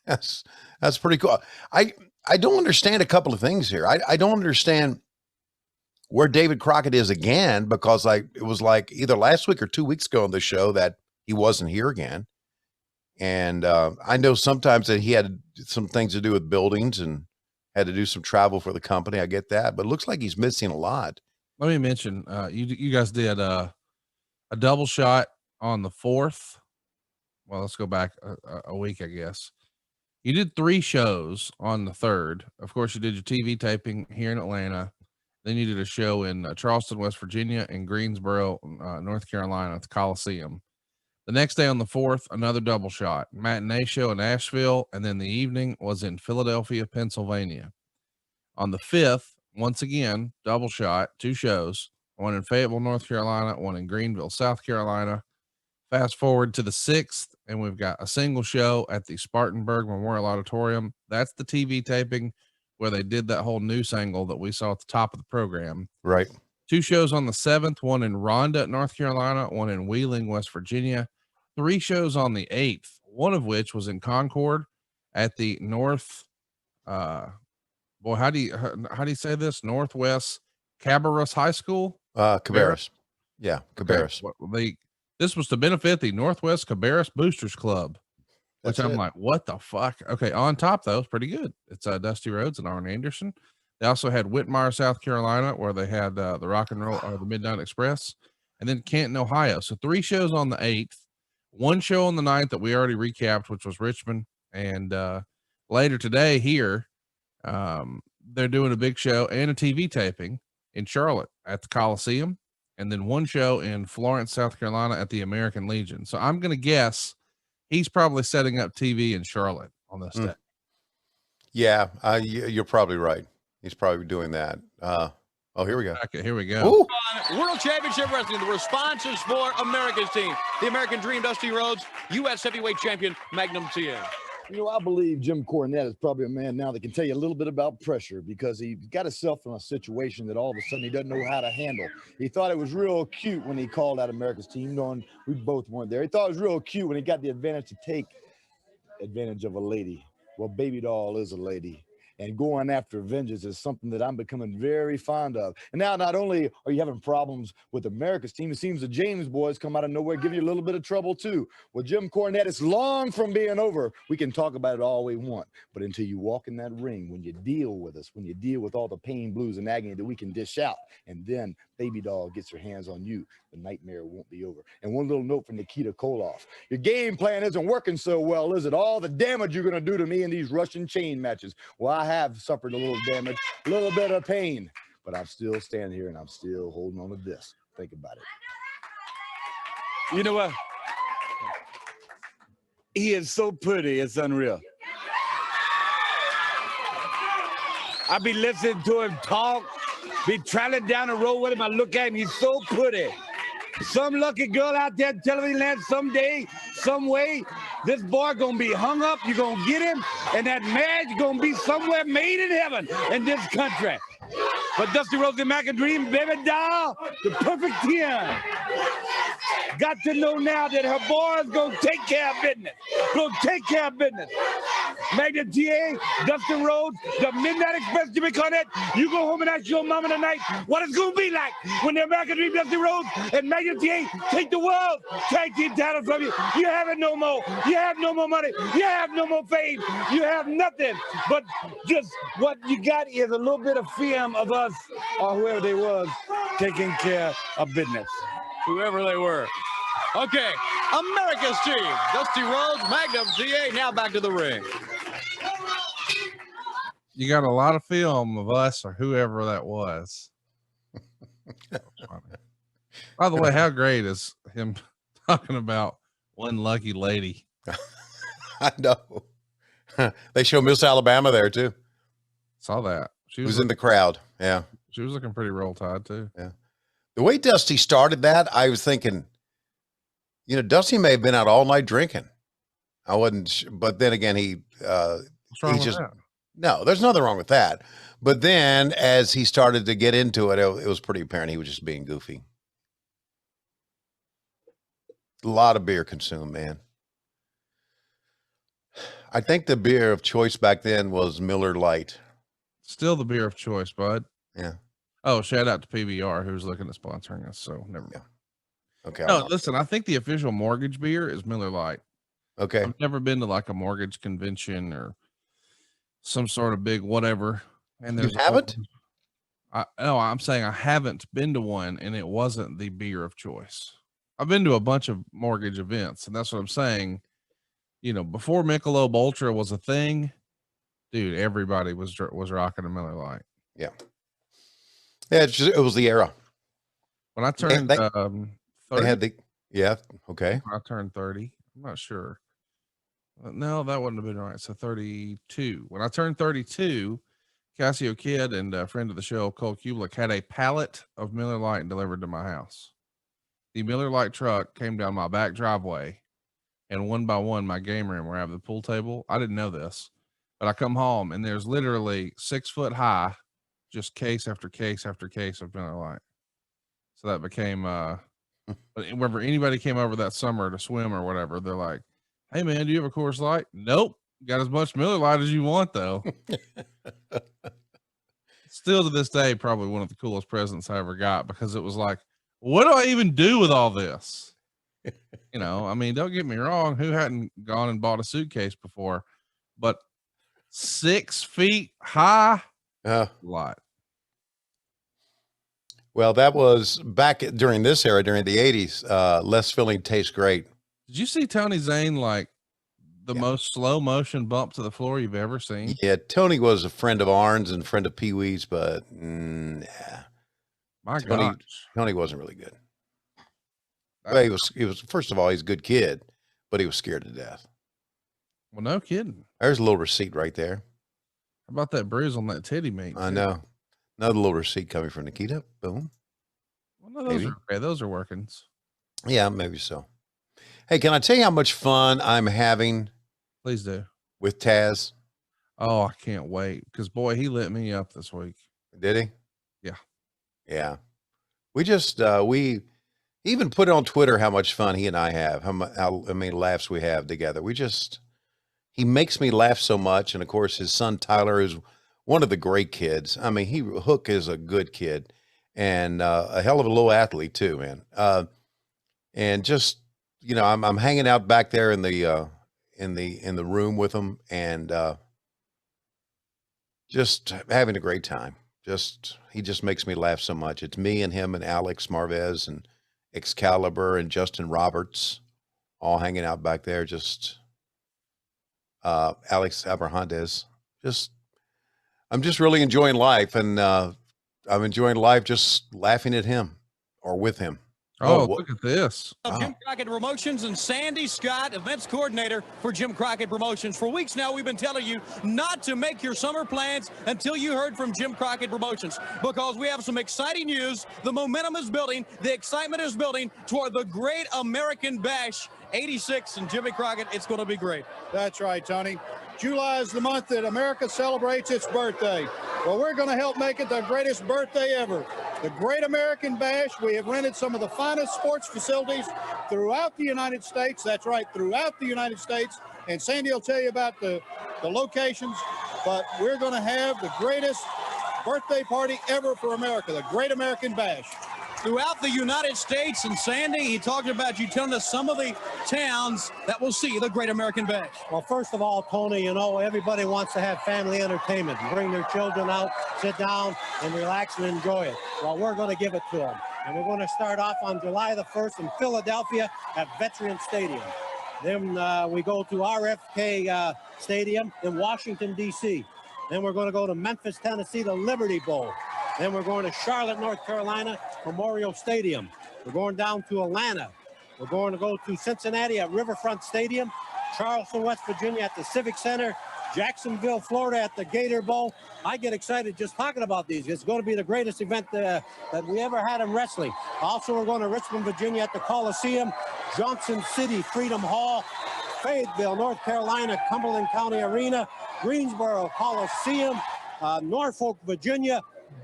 Speaker 2: that's pretty cool. I don't understand a couple of things here. I don't understand where David Crockett is again, because it was like either last week or 2 weeks ago on the show that he wasn't here again. And I know sometimes that he had some things to do with buildings and had to do some travel for the company. I get that, but it looks like he's missing a lot.
Speaker 7: Let me mention, you guys did a double shot on the 4th. Well, let's go back a week, I guess. You did 3 shows on the 3rd. Of course, you did your TV taping here in Atlanta. Then you did a show in Charleston, West Virginia, and Greensboro, North Carolina at the Coliseum. The next day on the 4th, another double shot, matinee show in Asheville, and then the evening was in Philadelphia, Pennsylvania. On the 5th, once again, double shot, 2 shows, one in Fayetteville, North Carolina, one in Greenville, South Carolina. Fast forward to the 6th, and we've got a single show at the Spartanburg Memorial Auditorium. That's the TV taping where they did that whole news angle that we saw at the top of the program.
Speaker 2: Right.
Speaker 7: 2 shows on the 7th, one in Ronda, North Carolina, one in Wheeling, West Virginia. 3 shows on the 8th, one of which was in Concord at the North, how do you say this? Northwest Cabarrus High School?
Speaker 2: Cabarrus. Yeah, Cabarrus.
Speaker 7: Okay. This was to benefit the Northwest Cabarrus Boosters Club, which I'm like, what the fuck? Okay, on top though, it's pretty good. It's Dusty Rhodes and Arn Anderson. They also had Whitmire, South Carolina, where they had the Rock and Roll or the Midnight Express, and then Canton, Ohio. So 3 shows on the 8th, 1 show on the 9th that we already recapped, which was Richmond, and later today here, they're doing a big show and a TV taping in Charlotte at the Coliseum, and then 1 show in Florence, South Carolina at the American Legion. So I'm going to guess he's probably setting up TV in Charlotte on this day.
Speaker 2: Yeah, you're probably right. He's probably doing that. Here we go.
Speaker 7: Okay, here we go.
Speaker 4: World Championship Wrestling. The response is for America's team. The American Dream, Dusty Rhodes, U.S. Heavyweight Champion, Magnum TN.
Speaker 8: You know, I believe Jim Cornette is probably a man now that can tell you a little bit about pressure because he got himself in a situation that all of a sudden he doesn't know how to handle. He thought it was real cute when he called out America's team, knowing we both weren't there. He thought it was real cute when he got the advantage to take advantage of a lady. Well, Baby Doll is a lady. And going after vengeance is something that I'm becoming very fond of. And now, not only are you having problems with America's team, it seems the James boys come out of nowhere, give you a little bit of trouble too. Well, Jim Cornette is long from being over. We can talk about it all we want, but until you walk in that ring, when you deal with us, when you deal with all the pain, blues, and agony that we can dish out, and then Baby Doll gets her hands on you, the nightmare won't be over. And one little note from Nikita Koloff. Your game plan isn't working so well, is it? All the damage you're going to do to me in these Russian chain matches. Well, I have suffered a little damage, a little bit of pain, but I'm still standing here and I'm still holding on to this. Think about it.
Speaker 9: You know what? He is so pretty, it's unreal. I be listening to him talk, be traveling down the road with him. I look at him, he's so pretty. some lucky girl out there in television land someday, some way, this boy gonna be hung up. You're gonna get him, and that marriage gonna be somewhere made in heaven in this country. But Dusty Rhodes and Mac and Dream, baby doll, the perfect 10. Got to know now that her boy's gonna take care of business. Gonna take care of business. Magnum TA, Dustin Rhodes, the Midnight Express, Jimmy Cornette. You go home and ask your mama tonight what it's gonna be like when the American Dream, Dusty Rhodes, and Magnum TA take the world tag team title from you. You have it no more. You have no more money. You have no more fame. You have nothing. But just what you got is a little bit of film of us or whoever they was taking care of business.
Speaker 4: Whoever they were. Okay, America's team. Dusty Rhodes, Magnum TA. Now back to the ring.
Speaker 7: You got a lot of film of us or whoever that was. That was funny. By the way, how great is him talking about one lucky lady?
Speaker 2: I know. They show Miss Alabama there too.
Speaker 7: Saw that. She
Speaker 2: was in the crowd. Yeah.
Speaker 7: She was looking pretty roll tide too.
Speaker 2: Yeah. The way Dusty started that, I was thinking, you know, Dusty may have been out all night drinking. I wasn't, but then again,
Speaker 7: What's wrong with that?
Speaker 2: no, there's nothing wrong with that. But then as he started to get into it, it was pretty apparent he was just being goofy. A lot of beer consumed, man. I think the beer of choice back then was Miller Lite.
Speaker 7: Still the beer of choice, bud.
Speaker 2: Yeah.
Speaker 7: Oh, shout out to PBR who's looking at sponsoring us. So never mind.
Speaker 2: Okay.
Speaker 7: No, listen, I think the official mortgage beer is Miller Lite.
Speaker 2: Okay.
Speaker 7: I've never been to like a mortgage convention or some sort of big whatever. And
Speaker 2: You
Speaker 7: there's
Speaker 2: haven't?
Speaker 7: No, I'm saying I haven't been to one and it wasn't the beer of choice. I've been to a bunch of mortgage events, and that's what I'm saying. You know, before Michelob Ultra was a thing, dude, everybody was rocking a Miller Lite.
Speaker 2: Yeah. Yeah, it was the era.
Speaker 7: When I turned 30,
Speaker 2: they had the okay.
Speaker 7: when I turned 30. I'm not sure. No, that wouldn't have been right. So 32. When I turned 32, Cassio Kid and a friend of the show, Cole Kubelik, had a pallet of Miller Lite delivered to my house. The Miller Lite truck came down my back driveway, and one by one, my game room where I have the pool table. I didn't know this, but I come home and there's literally 6 foot high, just case after case after case of Miller Lite. So that became, whenever anybody came over that summer to swim or whatever, they're like, "Hey man, do you have a Coors Light?" Nope. Got as much Miller Lite as you want though. Still to this day, probably one of the coolest presents I ever got, because it was like, what do I even do with all this? You know, I mean, don't get me wrong. Who hadn't gone and bought a suitcase before, but 6 feet high, a lot.
Speaker 2: Well, that was back during this era, during the 80s. Less filling tastes great.
Speaker 7: Did you see Tony Zane like the most slow motion bump to the floor you've ever seen?
Speaker 2: Yeah, Tony was a friend of Arn's and friend of Pee Wee's, but yeah.
Speaker 7: My gosh.
Speaker 2: Tony wasn't really good. Well, he was first of all, he's a good kid, but he was scared to death.
Speaker 7: Well, no kidding.
Speaker 2: There's a little receipt right there.
Speaker 7: How about that bruise on that titty meat?
Speaker 2: I know. Another little receipt coming from Nikita. Boom.
Speaker 7: Well, no, those are okay. Those are workings.
Speaker 2: Yeah, maybe so. Hey, can I tell you how much fun I'm having?
Speaker 7: Please do.
Speaker 2: With Taz.
Speaker 7: Oh, I can't wait. Because boy, he lit me up this week.
Speaker 2: Did he?
Speaker 7: Yeah.
Speaker 2: Yeah. We just we even put on Twitter how much fun he and I have, how many laughs we have together. He makes me laugh so much. And of course, his son Tyler is one of the great kids. I mean, Hook is a good kid and a hell of a little athlete too, man. And just, you know, I'm hanging out back there in the room with him and just having a great time. He just makes me laugh so much. It's me and him and Alex Marvez and Excalibur and Justin Roberts all hanging out back there. Just Alex Abrahantes. I'm just really enjoying life, and I'm enjoying life just laughing at him or with him.
Speaker 7: Oh, look at this.
Speaker 4: Jim Crockett Promotions and Sandy Scott, events coordinator for Jim Crockett Promotions. For weeks now, we've been telling you not to make your summer plans until you heard from Jim Crockett Promotions, because we have some exciting news. The momentum is building. The excitement is building toward the Great American Bash 86. And Jimmy Crockett, it's going to be great.
Speaker 10: That's right, Tony. July is the month that America celebrates its birthday. Well, we're going to help make it the greatest birthday ever. The Great American Bash. We have rented some of the finest sports facilities throughout the United States. That's right, throughout the United States. And Sandy will tell you about the locations. But we're going to have the greatest birthday party ever for America, the Great American Bash.
Speaker 4: Throughout the United States, and Sandy, he talked about you telling us some of the towns that will see the Great American Bash.
Speaker 11: Well, first of all, Tony, you know, everybody wants to have family entertainment, bring their children out, sit down and relax and enjoy it. Well, we're going to give it to them. And we're going to start off on July the 1st in Philadelphia at Veteran Stadium. Then we go to RFK Stadium in Washington, D.C. Then we're going to go to Memphis, Tennessee, the Liberty Bowl. Then we're going to Charlotte, North Carolina, Memorial Stadium. We're going down to Atlanta. We're going to go to Cincinnati at Riverfront Stadium, Charleston, West Virginia at the Civic Center, Jacksonville, Florida at the Gator Bowl. I get excited just talking about these. It's going to be the greatest event that we ever had in wrestling. Also, we're going to Richmond, Virginia at the Coliseum, Johnson City, Freedom Hall, Fayetteville, North Carolina, Cumberland County Arena, Greensboro Coliseum, Norfolk, Virginia,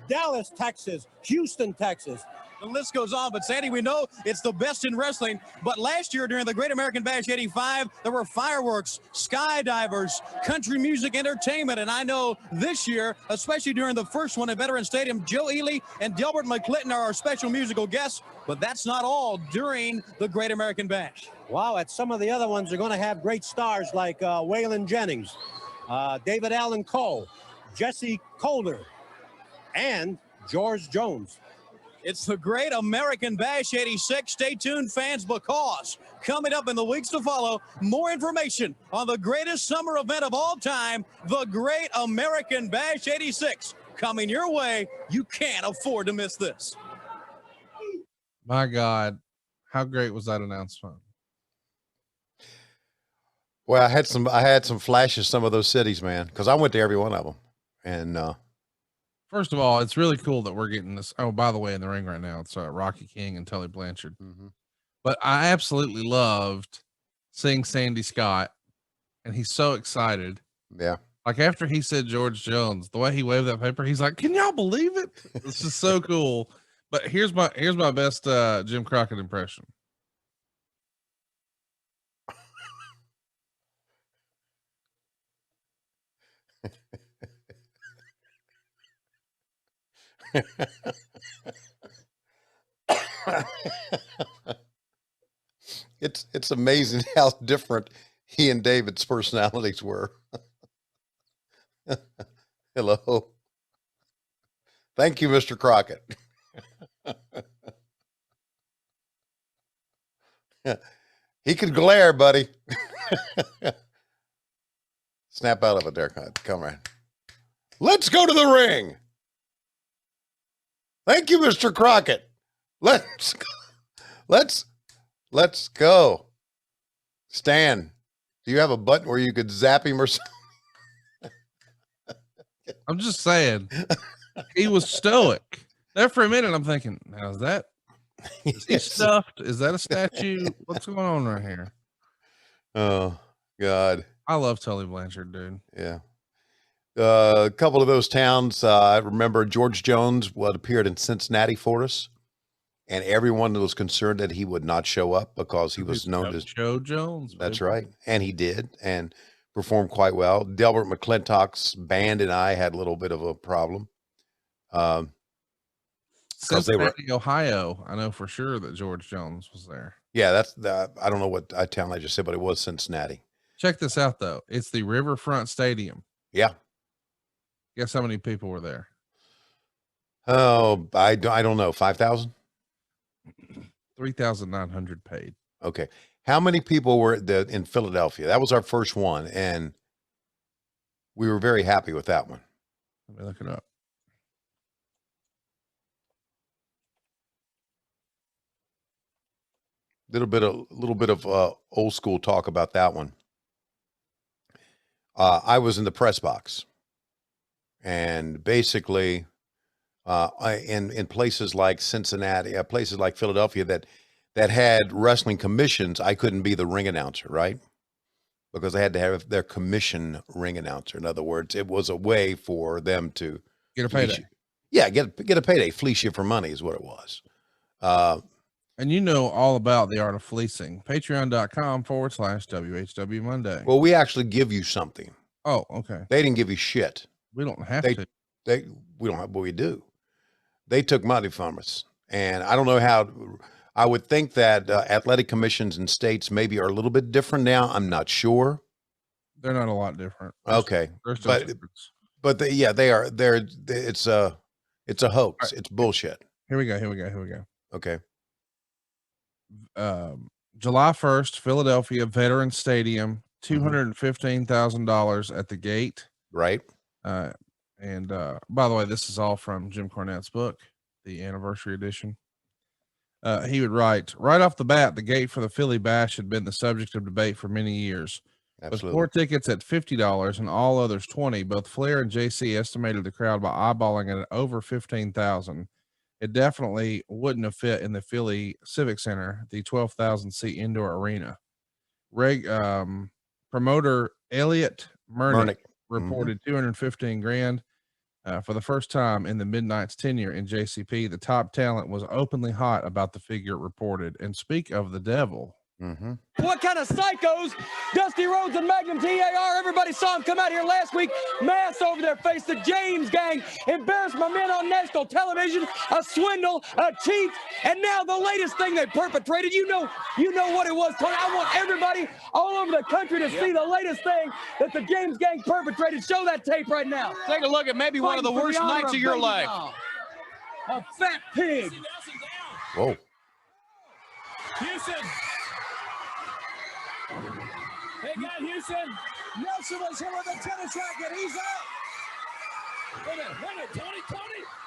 Speaker 11: Dallas, Texas, Houston, Texas.
Speaker 4: The list goes on, but Sandy, we know it's the best in wrestling. But last year during the Great American Bash 85, there were fireworks, skydivers, country music entertainment. And I know this year, especially during the first one at Veteran Stadium, Joe Ely and Delbert McClinton are our special musical guests. But that's not all during the Great American Bash.
Speaker 11: Wow, at some of the other ones, they're going to have great stars like Waylon Jennings, David Allen Coe, Jesse Calder, and George Jones.
Speaker 4: It's the Great American Bash 86. Stay tuned, fans, because coming up in the weeks to follow, more information on the greatest summer event of all time, the Great American Bash 86. Coming your way. You can't afford to miss this.
Speaker 7: My God, how great was that announcement?
Speaker 2: Well, I had some flashes, some of those cities, man, because I went to every one of them. And
Speaker 7: first of all, it's really cool that we're getting this. Oh, by the way, in the ring right now, it's Rocky King and Tully Blanchard.
Speaker 2: Mm-hmm.
Speaker 7: But I absolutely loved seeing Sandy Scott, and he's so excited.
Speaker 2: Yeah.
Speaker 7: Like after he said George Jones, the way he waved that paper, he's like, "Can y'all believe it?" This is so cool. But here's my best Jim Crockett impression.
Speaker 2: It's amazing how different he and David's personalities were. Hello. Thank you, Mr. Crockett. He could glare, buddy. Snap out of it there. Come on. Let's go to the ring. Thank you, Mr. Crockett. Let's go. Stan, do you have a button where you could zap him or something?
Speaker 7: I'm just saying, he was stoic. There for a minute, I'm thinking, now is he stuffed? Is that a statue? What's going on right here?
Speaker 2: Oh, God.
Speaker 7: I love Tully Blanchard, dude.
Speaker 2: Yeah. A couple of those towns, I remember George Jones appeared in Cincinnati for us, and everyone was concerned that he would not show up because he was known as
Speaker 7: Joe Jones.
Speaker 2: That's right. And he did, and performed quite well. Delbert McClintock's band and I had a little bit of a problem.
Speaker 7: Cincinnati, Ohio. I know for sure that George Jones was there.
Speaker 2: Yeah, that's I don't know what town I just said, but it was Cincinnati.
Speaker 7: Check this out, though. It's the Riverfront Stadium.
Speaker 2: Yeah.
Speaker 7: Guess how many people were there?
Speaker 2: Oh, I don't know. 5,000?
Speaker 7: 3,900 paid.
Speaker 2: Okay. How many people were in Philadelphia? That was our first one, and we were very happy with that one.
Speaker 7: Let me look it up.
Speaker 2: little bit of old school talk about that one. I was in the press box, and basically, in places like Cincinnati, places like Philadelphia that had wrestling commissions, I couldn't be the ring announcer, right? Because they had to have their commission ring announcer. In other words, it was a way for them to
Speaker 7: Get a payday.
Speaker 2: Yeah, get a payday, fleece you for money is what it was.
Speaker 7: And you know all about the art of fleecing. Patreon.com/WHW Monday.
Speaker 2: Well, we actually give you something.
Speaker 7: Oh, okay.
Speaker 2: They didn't give you shit.
Speaker 7: We don't have to.
Speaker 2: We don't have, but we do. They took money from us. And I don't know how. I would think that athletic commissions in states maybe are a little bit different now. I'm not sure.
Speaker 7: They're not a lot different.
Speaker 2: Okay.
Speaker 7: There's still difference.
Speaker 2: But they are. It's a hoax. Right. It's bullshit.
Speaker 7: Here we go.
Speaker 2: Okay.
Speaker 7: July 1st, Philadelphia Veterans Stadium, $215,000 at the gate.
Speaker 2: Right.
Speaker 7: And by the way, this is all from Jim Cornette's book, the anniversary edition. He would write, right off the bat, the gate for the Philly Bash had been the subject of debate for many years.
Speaker 2: Absolutely.
Speaker 7: With 4 tickets at $50 and all others $20, both Flair and JC estimated the crowd by eyeballing it at over 15,000. It definitely wouldn't have fit in the Philly Civic Center, the 12,000 seat indoor arena. Promoter Elliot Murnick reported $215,000 for the first time in the Midnight's tenure in JCP. The top talent was openly hot about the figure reported. And speak of the devil.
Speaker 12: What kind of psychos Dusty Rhodes and Magnum TAR? Everybody saw him come out here last week, mask over their face. The James gang embarrassed my men on national television, a swindle, a cheat, and now the latest thing they perpetrated. You know what it was, Tony. I want everybody all over the country to see the latest thing that the James gang perpetrated. Show that tape right now.
Speaker 4: Take a look at maybe one of the worst nights of your life.
Speaker 12: A fat pig.
Speaker 2: Whoa.
Speaker 3: Houston. They got Houston. Nelson was hit with a tennis racket. He's out. Wait a minute. Tony.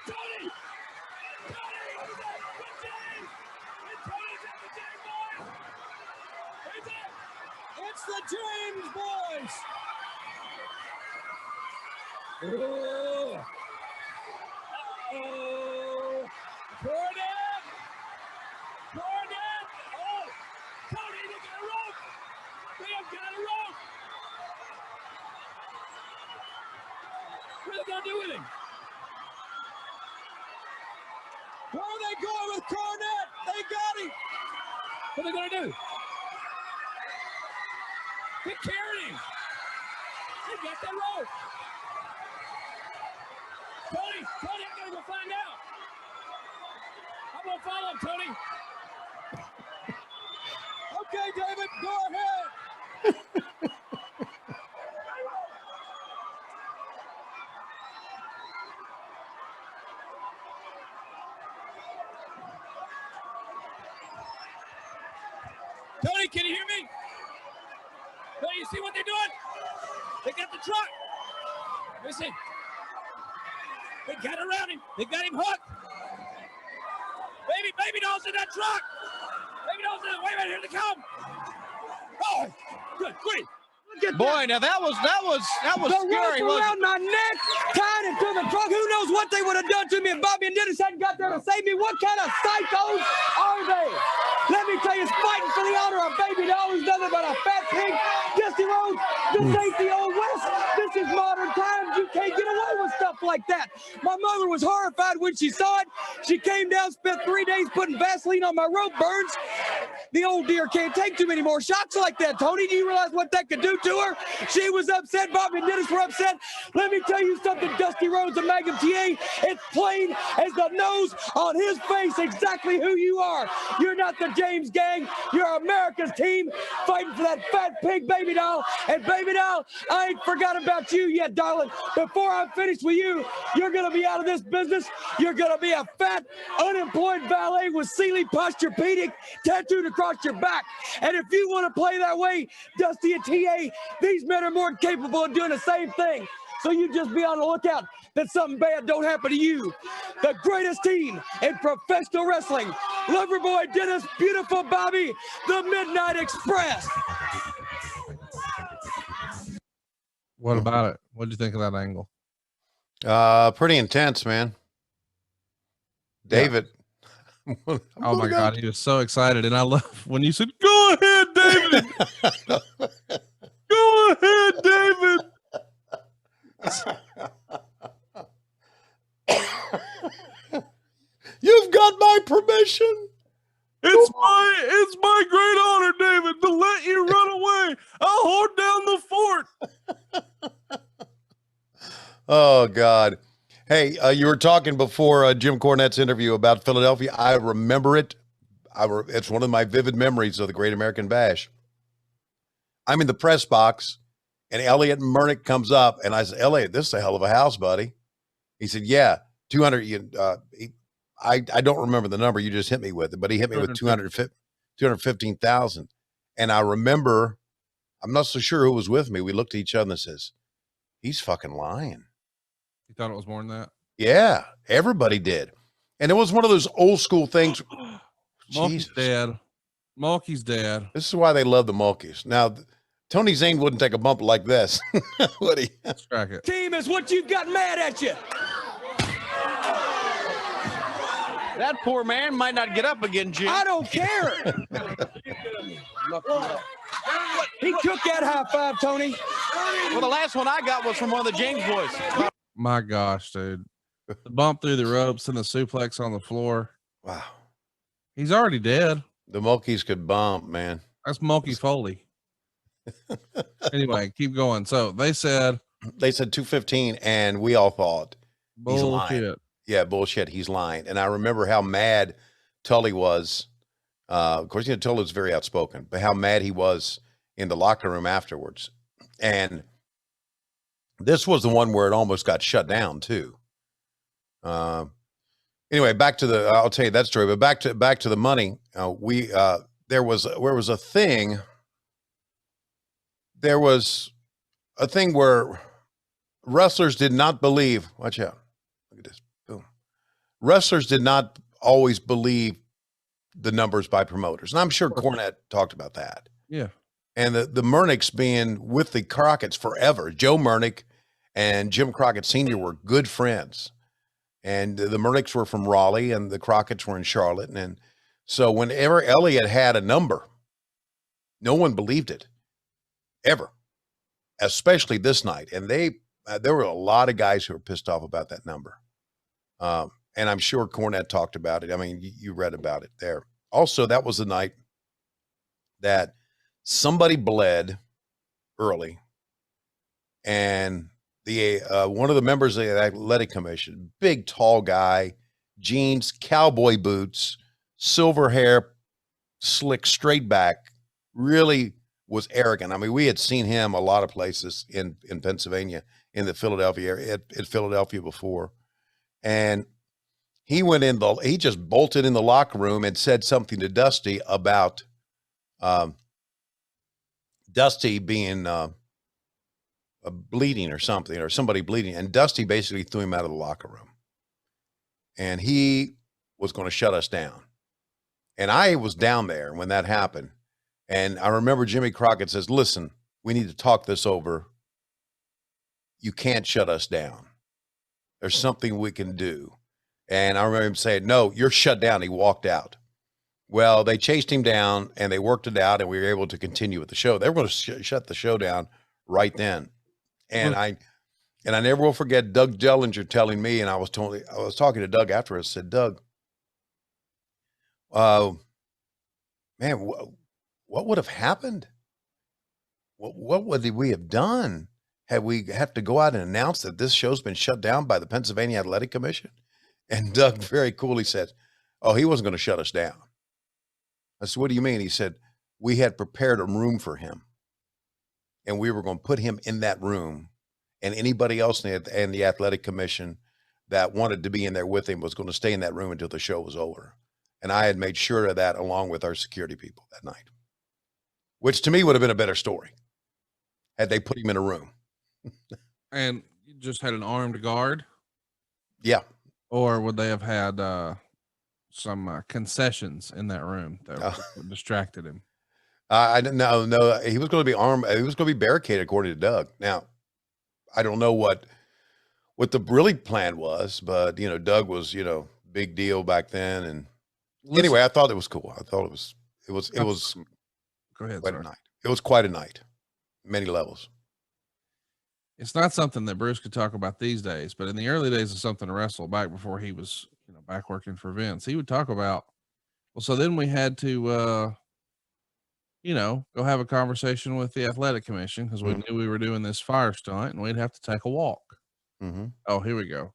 Speaker 3: He's up. It's the James boys. Uh-oh. Cornette. Oh, Tony, they got a rope. They have got a rope. What are they going to do with him? Where are they going with Cornette? They got him. What are they going to do? They carried him. They got that rope. Tony, I'm going to go find out. I'm going to follow him, Tony. Okay, David, go ahead. Tony, can you hear me? Tony, you see what they're doing? They got the truck. Listen. They got around him. They got him hooked. Baby doll's in that truck. Baby doll's in it. Wait a minute, here they come. Oh, good, great.
Speaker 4: Boy, now that was scary.
Speaker 12: The rope around my neck, tied him to the truck. Who knows what they would have done to me if Bobby and Dennis hadn't got there to save me? What kind of psychos are they? Let me tell you, it's fighting for the honor of Baby Doll, who's nothing but a fat pig. Dusty Rhodes, this ain't the old West. This is modern times. You can't get away with stuff like that. My mother was horrified when she saw it. She came down, spent 3 days putting Vaseline on my rope burns. The old dear can't take too many more shots like that, Tony. Do you realize what that could do to her? She was upset. Bobby and Dennis were upset. Let me tell you something, Dusty Rhodes and Magnum TA. It's plain as the nose on his face exactly who you are. You're not the James gang. You're America's team fighting for that fat pig Baby Doll. And Baby Doll, I ain't forgot about you yet, darling. Before I'm finished with you, you're going to be out of this business. You're going to be a fat, unemployed valet with Sealy Posturepedic tattooed across your back. And if you want to play that way, Dusty and TA, these men are more than capable of doing the same thing. So you just be on the lookout that something bad don't happen to you. The greatest team in professional wrestling. Loverboy Dennis, beautiful Bobby, the Midnight Express.
Speaker 7: What about it? What did you think of that angle?
Speaker 2: Pretty intense, man. David.
Speaker 7: Oh my God, he was so excited, and I love when you said, "Go ahead, David." Go ahead, David.
Speaker 2: You've got my permission.
Speaker 7: It's my great honor, David, to let you run away. I'll hold down the fort.
Speaker 2: Oh God. Hey, you were talking before Jim Cornette's interview about Philadelphia. I remember it. It's one of my vivid memories of the Great American Bash. I'm in the press box, and Elliot Murnick comes up, and I said, "Elliot, this is a hell of a house, buddy." He said, "Yeah, 200." I don't remember the number you just hit me with, but he hit me with 215,000. And I remember, I'm not so sure who was with me. We looked at each other and says, "He's fucking lying."
Speaker 7: You thought it was more than that?
Speaker 2: Yeah, everybody did. And it was one of those old school things.
Speaker 7: Mulkey's dad. Mulkey's dad.
Speaker 2: This is why they love the Mulkeys. Now, Tony Zane wouldn't take a bump like this, would he?
Speaker 7: Let's track it.
Speaker 12: Team is what you've got mad at you.
Speaker 4: That poor man might not get up again, Jim.
Speaker 12: I don't care. He took that high five, Tony.
Speaker 4: Well, the last one I got was from one of the James boys.
Speaker 7: My gosh, dude. The bump through the ropes and the suplex on the floor.
Speaker 2: Wow.
Speaker 7: He's already dead.
Speaker 2: The Mulkeys could bump, man.
Speaker 7: That's Mulkey Foley. Anyway, keep going. So they said
Speaker 2: 215, and we all thought he's lying.
Speaker 7: Bullshit.
Speaker 2: Yeah, bullshit. He's lying. And I remember how mad Tully was. Of course, Tully was very outspoken, but how mad he was in the locker room afterwards. And this was the one where it almost got shut down too. Anyway, back to I'll tell you that story, but back to the money. There was a thing where wrestlers did not believe. Watch out. Look at this. Boom. Wrestlers did not always believe the numbers by promoters. And I'm sure Cornette talked about that.
Speaker 7: Yeah.
Speaker 2: And the Murnicks being with the Crockett's forever. Joe Murnick and Jim Crockett Sr. were good friends. And the Murnicks were from Raleigh and the Crockett's were in Charlotte. And so whenever Elliott had a number, no one believed it. Ever. Especially this night. And there were a lot of guys who were pissed off about that number. And I'm sure Cornette talked about it. I mean, you read about it there. Also, that was the night that somebody bled early, and the one of the members of the athletic commission, big tall guy, jeans, cowboy boots, silver hair, slick straight back, really was arrogant. I mean, we had seen him a lot of places in Pennsylvania, in the Philadelphia area, at Philadelphia before, and he just bolted in the locker room and said something to Dusty about Dusty being bleeding or something, or somebody bleeding. And Dusty basically threw him out of the locker room. And he was going to shut us down. And I was down there when that happened. And I remember Jimmy Crockett says, "Listen, we need to talk this over. You can't shut us down. There's something we can do." And I remember him saying, "No, you're shut down." He walked out. Well, they chased him down and they worked it out, and we were able to continue with the show. They were going to shut the show down right then. And I never will forget Doug Dellinger telling me, and I was talking to Doug afterwards, said, "Doug, man, what would have happened? What would we have done had we have to go out and announce that this show's been shut down by the Pennsylvania Athletic Commission?" And Doug very coolly said, "Oh, he wasn't going to shut us down." I said, "What do you mean?" He said, "We had prepared a room for him, and we were going to put him in that room, and anybody else in the athletic commission that wanted to be in there with him was going to stay in that room until the show was over." And I had made sure of that along with our security people that night, which to me would have been a better story had they put him in a room.
Speaker 7: And you just had an armed guard?
Speaker 2: Yeah.
Speaker 7: Or would they have had some concessions in that room that distracted him?
Speaker 2: I didn't know. No, he was going to be armed. He was going to be barricaded, according to Doug. Now, I don't know what the really plan was, but Doug was, big deal back then. And anyway, I thought it was cool. I thought it was
Speaker 7: Go ahead.
Speaker 2: quite a night. It was quite a night, many levels.
Speaker 7: It's not something that Bruce could talk about these days, but in the early days of Something to Wrestle, back before he was, back working for Vince, he would talk about, well, so then we had to, go have a conversation with the athletic commission because we knew we were doing this fire stunt and we'd have to take a walk. Oh, here we go.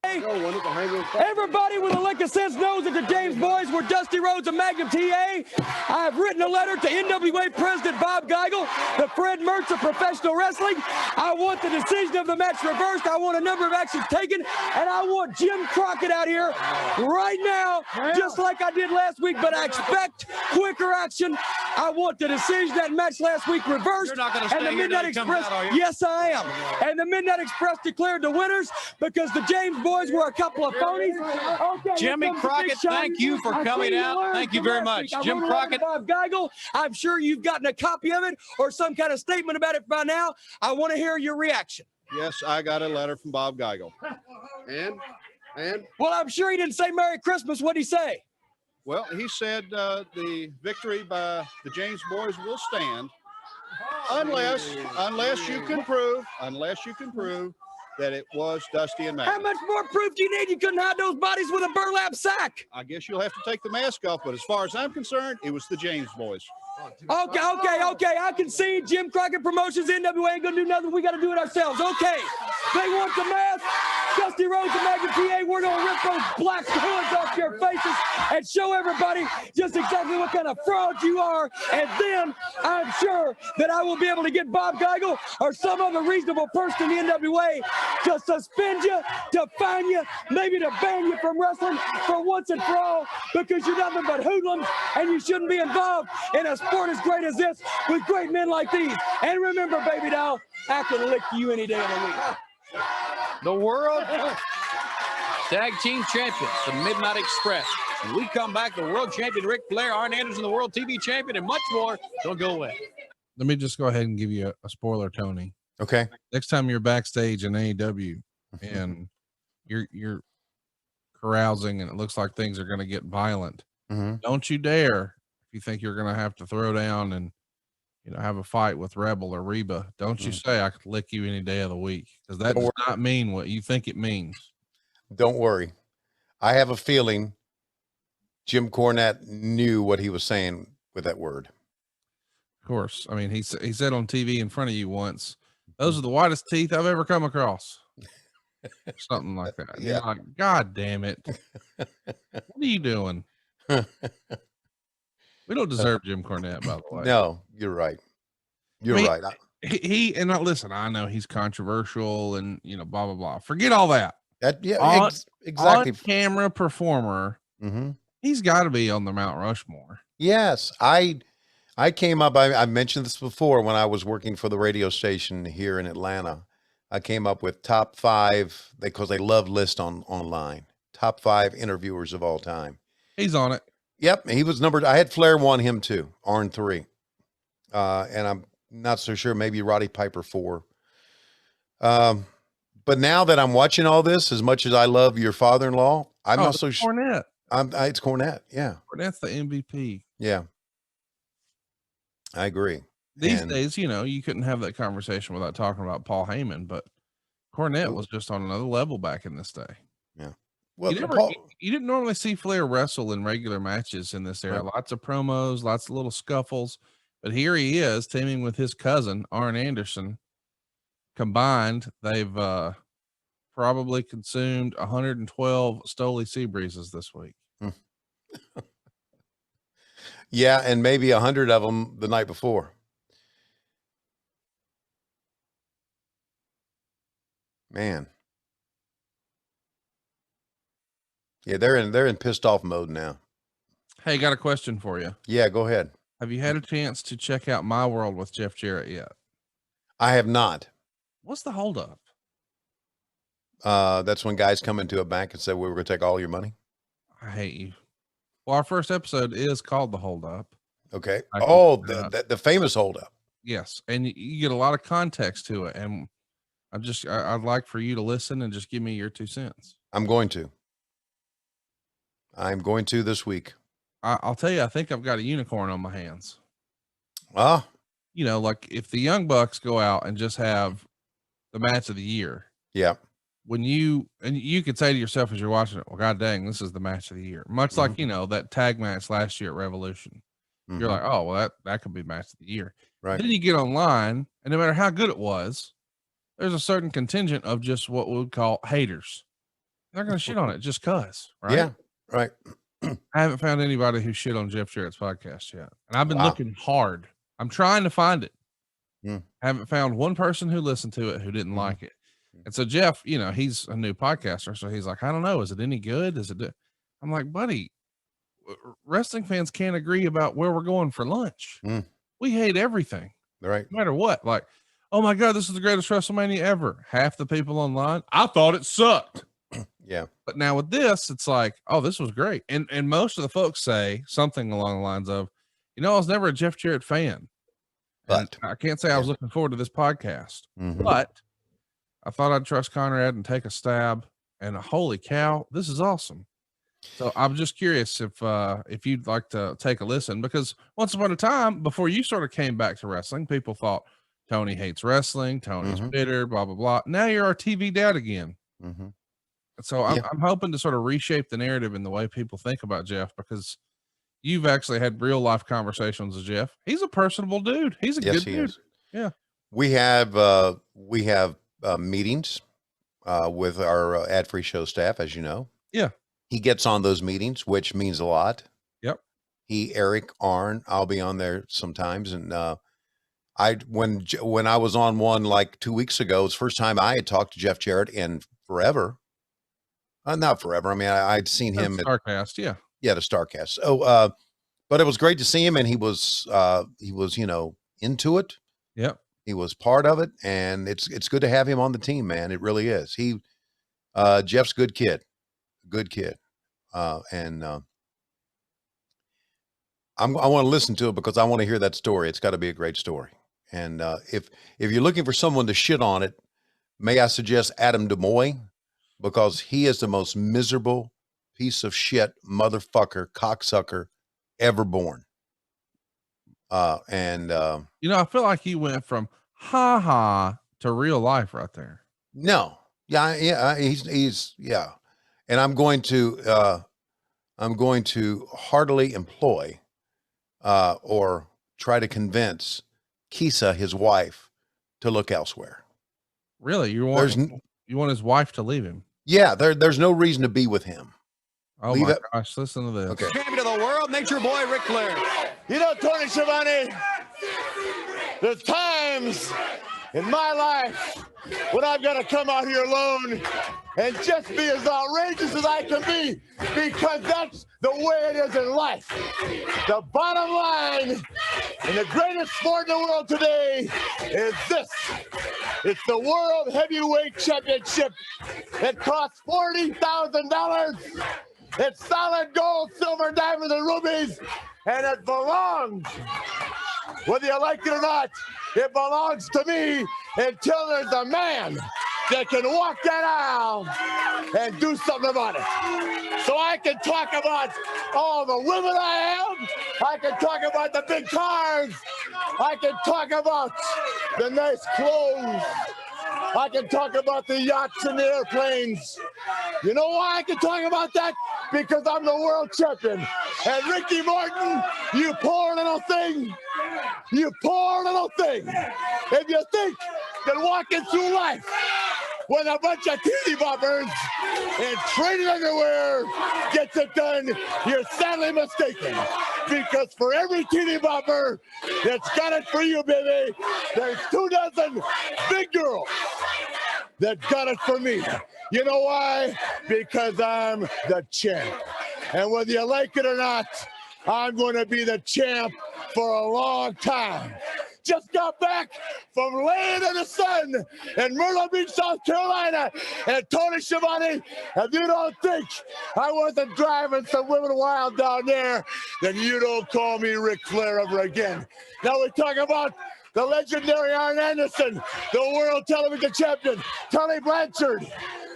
Speaker 12: Everybody with a lick of sense knows that the James boys were Dusty Rhodes and Magnum TA. I've written a letter to NWA President Bob Geigel, the Fred Mertz of professional wrestling. I want the decision of the match reversed. I want a number of actions taken, and I want Jim Crockett out here right now, just like I did last week, but I expect quicker action. I want the decision that match last week reversed.
Speaker 4: You're not going to stay
Speaker 12: and the
Speaker 4: here
Speaker 12: Midnight
Speaker 4: till he comes
Speaker 12: Express,
Speaker 4: out, are you?
Speaker 12: yes, I am. And the Midnight Express declared the winners because the James boys were a couple of phonies. Okay,
Speaker 4: Jimmy Crockett, thank you for coming out. Thank you very much. Jim Crockett.
Speaker 12: Bob Geigel, I'm sure you've gotten a copy of it or some kind of statement about it by now. I want to hear your reaction.
Speaker 13: Yes, I got a letter from Bob Geigel. And?
Speaker 12: Well, I'm sure he didn't say Merry Christmas. What'd he say?
Speaker 13: Well, he said the victory by the James boys will stand unless you can prove that it was Dusty and Magnum.
Speaker 12: How much more proof do you need? You couldn't hide those bodies with a burlap sack.
Speaker 13: I guess you'll have to take the mask off, but as far as I'm concerned, it was the James boys.
Speaker 12: Okay. I can see Jim Crockett Promotions, NWA ain't gonna do nothing. We got to do it ourselves. Okay. They want the mask. Dusty Rhodes and Magnum TA, we're gonna rip those black hoods off your faces and show everybody just exactly what kind of fraud you are. And then I'm sure that I will be able to get Bob Geigel or some other reasonable person in the NWA to suspend you, to fine you, maybe to ban you from wrestling for once and for all, because you're nothing but hoodlums and you shouldn't be involved in a sport as great as this with great men like these. And remember, baby doll, I can lick you any day of the week.
Speaker 4: The world tag team champions, the Midnight Express. When we come back, the world champion Ric Flair, Arn Anderson, the world TV champion, and much more. Don't go away.
Speaker 7: Let me just go ahead and give you a spoiler, Tony.
Speaker 2: Okay.
Speaker 7: Next time you're backstage in AEW and you're carousing and it looks like things are going to get violent, don't you dare, if you think you're going to have to throw down and have a fight with Rebel or Reba, don't you say I could lick you any day of the week, because that does not mean what you think it means.
Speaker 2: Don't worry. I have a feeling Jim Cornette knew what he was saying with that word.
Speaker 7: Of course. I mean, he said on TV in front of you once, those are the whitest teeth I've ever come across. Something like that.
Speaker 2: Yeah.
Speaker 7: You're like, God damn it. What are you doing? We don't deserve Jim Cornette, by the way.
Speaker 2: No, you're right. You're right.
Speaker 7: He and listen, I know he's controversial and blah blah blah. Forget all that.
Speaker 2: Exactly.
Speaker 7: On camera performer. He's got to be on the Mount Rushmore.
Speaker 2: Yes, I came up. I mentioned this before when I was working for the radio station here in Atlanta. I came up with top 5 because they love list online. Top 5 interviewers of all time.
Speaker 7: He's on it.
Speaker 2: Yep, he was numbered. I had Flair 1, him 2, Arn 3. And I'm not so sure, maybe Roddy Piper 4. But now that I'm watching all this, as much as I love your father-in-law, I'm not so sure.
Speaker 7: Cornette.
Speaker 2: It's Cornette. Yeah.
Speaker 7: Cornette's the MVP.
Speaker 2: Yeah. I agree.
Speaker 7: These days, you couldn't have that conversation without talking about Paul Heyman, but Cornette was just on another level back in this day.
Speaker 2: Yeah. Well,
Speaker 7: you didn't normally see Flair wrestle in regular matches in this era.
Speaker 2: Right.
Speaker 7: Lots of promos, lots of little scuffles, but here he is teaming with his cousin, Arn Anderson. Combined, they've probably consumed 112 Stoli Sea Breezes this week.
Speaker 2: Yeah, and maybe 100 of them the night before. Man. Yeah, they're in pissed off mode now.
Speaker 7: Hey, got a question for you.
Speaker 2: Yeah, go ahead.
Speaker 7: Have you had a chance to check out My World with Jeff Jarrett yet?
Speaker 2: I have not.
Speaker 7: What's the holdup?
Speaker 2: That's when guys come into a bank and say, we were going to take all your money.
Speaker 7: I hate you. Well, our first episode is called The Hold Up.
Speaker 2: Okay.
Speaker 7: I
Speaker 2: The famous hold up.
Speaker 7: Yes. And you get a lot of context to it. And I'd like for you to listen and just give me your 2 cents.
Speaker 2: I'm going to this week.
Speaker 7: I'll tell you, I think I've got a unicorn on my hands.
Speaker 2: Ah,
Speaker 7: You know, like if the Young Bucks go out and just have the match of the year,
Speaker 2: yeah.
Speaker 7: when you could say to yourself as you're watching it, well, God dang, this is the match of the year. Much like, you know, that tag match last year at Revolution. You're like, oh, well, that could be match of the year.
Speaker 2: Right.
Speaker 7: Then you get online, and no matter how good it was, there's a certain contingent of just what we would call haters. They're going to shit on it just cause, right?
Speaker 2: Yeah, right.
Speaker 7: I haven't found anybody who shit on Jeff Jarrett's podcast yet. And I've been looking hard. I'm trying to find it. Haven't found one person who listened to it who didn't like it. And so Jeff, you know, he's a new podcaster. So he's like, I don't know. Is it any good? I'm like, buddy, wrestling fans can't agree about where we're going for lunch. We hate everything.
Speaker 2: Right.
Speaker 7: No matter what. Like, oh my God, this is the greatest WrestleMania ever. Half the people online, I thought it sucked.
Speaker 2: Yeah.
Speaker 7: But now with this, it's like, oh, this was great. And most of the folks say something along the lines of, you know, I was never a Jeff Jarrett fan. But I can't say I was looking forward to this podcast. But I thought I'd trust Conrad and take a stab. And holy cow, this is awesome. So I'm just curious if you'd like to take a listen, because once upon a time, before you sort of came back to wrestling, people thought Tony hates wrestling, Tony's bitter, blah, blah, blah. Now you're our TV dad again. So I'm hoping to sort of reshape the narrative in the way people think about Jeff, because you've actually had real life conversations with Jeff. He's a personable dude. He's a good dude. Yeah.
Speaker 2: We have meetings with our ad-free show staff, as you know.
Speaker 7: Yeah.
Speaker 2: He gets on those meetings, which means a lot.
Speaker 7: Yep.
Speaker 2: Eric, Arn, I'll be on there sometimes. And when I was on one like 2 weeks ago, it was the first time I had talked to Jeff Jarrett in forever. Not forever. I mean, I'd seen him
Speaker 7: at Starcast. Yeah.
Speaker 2: Yeah, the Starcast. So, but it was great to see him, and he was, you know, into it.
Speaker 7: Yep.
Speaker 2: He was part of it, and it's good to have him on the team, man. It really is. Jeff's a good kid. And I want to listen to it because I want to hear that story. It's got to be a great story. And if you're looking for someone to shit on it, may I suggest Adam DeMoy, because he is the most miserable piece of shit, motherfucker, cocksucker ever born.
Speaker 7: You know, I feel like he went from ha ha to real life right there.
Speaker 2: No. Yeah. He's yeah. And I'm going to heartily employ, or try to convince Kisa, his wife, to look elsewhere.
Speaker 7: Really? You want his wife to leave him?
Speaker 2: Yeah. There's no reason to be with him.
Speaker 7: Oh my gosh, listen to this.
Speaker 2: Okay.
Speaker 4: Champion of the world, Nature Boy Ric Flair.
Speaker 8: You know, Tony Schiavone, there's times in my life when I've got to come out here alone and just be as outrageous as I can be, because that's the way it is in life. The bottom line in the greatest sport in the world today is this. It's the World Heavyweight Championship. It costs $40,000. It's solid gold, silver, diamonds, and rubies, and it belongs, whether you like it or not, it belongs to me until there's a man that can walk that aisle and do something about it. So I can talk about all the women I have. I can talk about the big cars. I can talk about the nice clothes. I can talk about the yachts and the airplanes. You know why I can talk about that? Because I'm the world champion. And Ricky Morton, you poor little thing. You poor little thing. If you think that walking through life with a bunch of teeny boppers in training underwear gets it done, you're sadly mistaken. Because for every teeny bopper that's got it for you, baby, there's 24 big girls that got it for me. You know why? Because I'm the champ. And whether you like it or not, I'm going to be the champ for a long time. just got back from laying in the sun in Myrtle Beach, South Carolina. And Tony Schiavone, if you don't think I wasn't driving some women wild down there, then you don't call me Ric Flair ever again. Now we're talking about the legendary Arn Anderson, the world television champion, Tully Blanchard,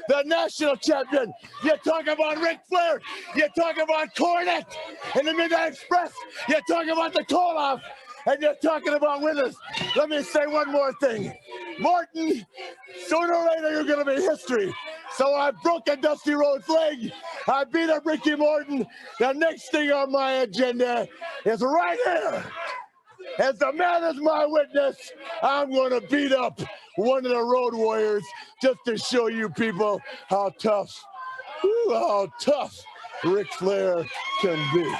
Speaker 8: the national champion. You're talking about Ric Flair. You're talking about Cornette and the Midnight Express. You're talking about the Koloff. And you're talking about winners. Let me say one more thing. Morton, sooner or later you're going to be history. So I broke a Dusty Rhodes leg. I beat up Ricky Morton. The next thing on my agenda is right here. As the man is my witness, I'm going to beat up one of the Road Warriors just to show you people how tough Ric Flair can be.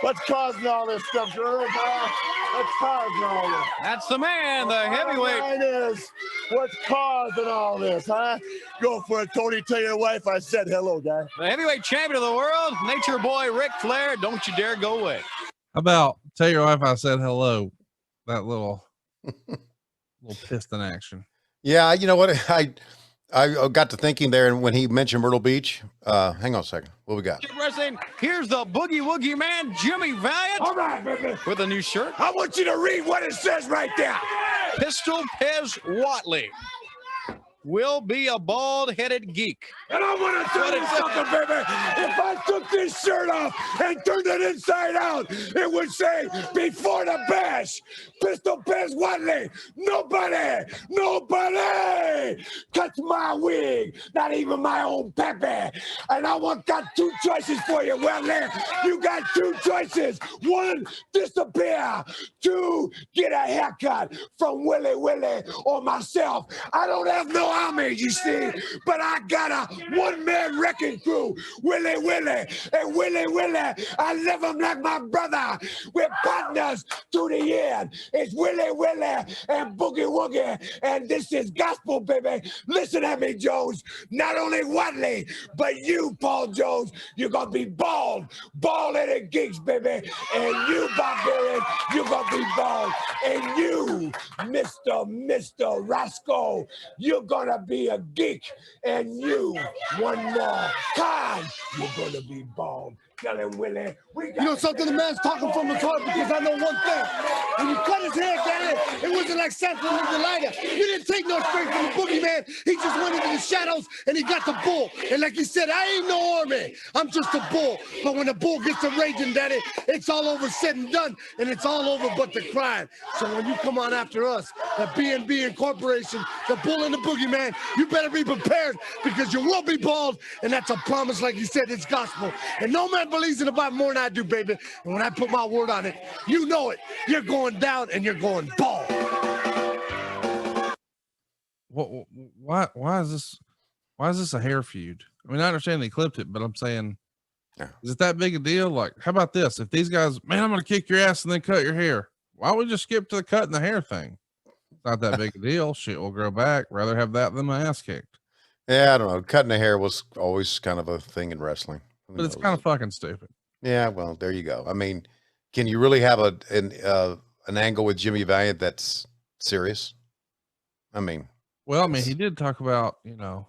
Speaker 8: What's causing all this stuff, girl? What's causing all this?
Speaker 4: That's the man, the heavyweight.
Speaker 8: Mine is what's causing all this, huh? Go for it, Tony. Tell your wife I said hello, guy.
Speaker 4: The heavyweight champion of the world, Nature Boy Ric Flair. Don't you dare go away.
Speaker 7: How about tell your wife I said hello? That little piston action.
Speaker 2: Yeah, you know what? I got to thinking there, and when he mentioned Myrtle Beach, hang on a second. What we got?
Speaker 4: Wrestling. Here's the Boogie Woogie Man, Jimmy Valiant.
Speaker 8: All right, baby.
Speaker 4: With a new shirt.
Speaker 8: I want you to read what it says right there.
Speaker 4: Pistol Pez Watley will be a bald-headed geek.
Speaker 8: And I want to tell you something, baby. If I took this shirt off and turned it inside out, it would say, before the bash, Pistol Pez Watley, nobody touch my wig, not even my own Pepe. And I got two choices for you, Watley. You got two choices. One, disappear. Two, get a haircut from Willie or myself. I don't have no army, you see, but I got a one-man wrecking crew. Willie. And Willie, I love him like my brother. We're partners to the end. It's Willie and Boogie Woogie. And this is gospel, baby. Listen at me, Jones. Not only Watley, but you, Paul Jones, you're going to be bald-headed geeks, baby. And you, Barbarian, you're going to be bald. And you, Mr. Roscoe, you're going to be a geek. And you, one more time, you're going to be bald. Tell him, Willie.
Speaker 5: You know something? The man's talking from his heart, because I know one thing. When you cut his hair, Daddy, it wasn't like Santa with the lighter. You didn't take no strength from the boogeyman. He just went into the shadows and he got the bull. And like he said, I ain't no army. I'm just a bull. But when the bull gets to raging, Daddy, it's all over said and done, and it's all over but the crying. So when you come on after us, the B&B Incorporation, the bull and the boogeyman, you better be prepared, because you will be bald, and that's a promise. Like you said, it's gospel. And no man believes in the Bible more than I do, baby. And when I put my word on it, you know it. You're going down and you're going bald.
Speaker 7: Why is this a hair feud? I mean, I understand they clipped it, but I'm saying, is it that big a deal? Like, how about this? If these guys, man, I'm going to kick your ass and then cut your hair. Why don't we just skip to the cutting the hair thing? It's not that big a deal. Shit will grow back. Rather have that than my ass kicked.
Speaker 2: Yeah, I don't know. Cutting the hair was always kind of a thing in wrestling.
Speaker 7: But it's kind of fucking stupid.
Speaker 2: Yeah, well, there you go. I mean, can you really have an angle with Jimmy Valiant that's serious? I mean,
Speaker 7: he did talk about, the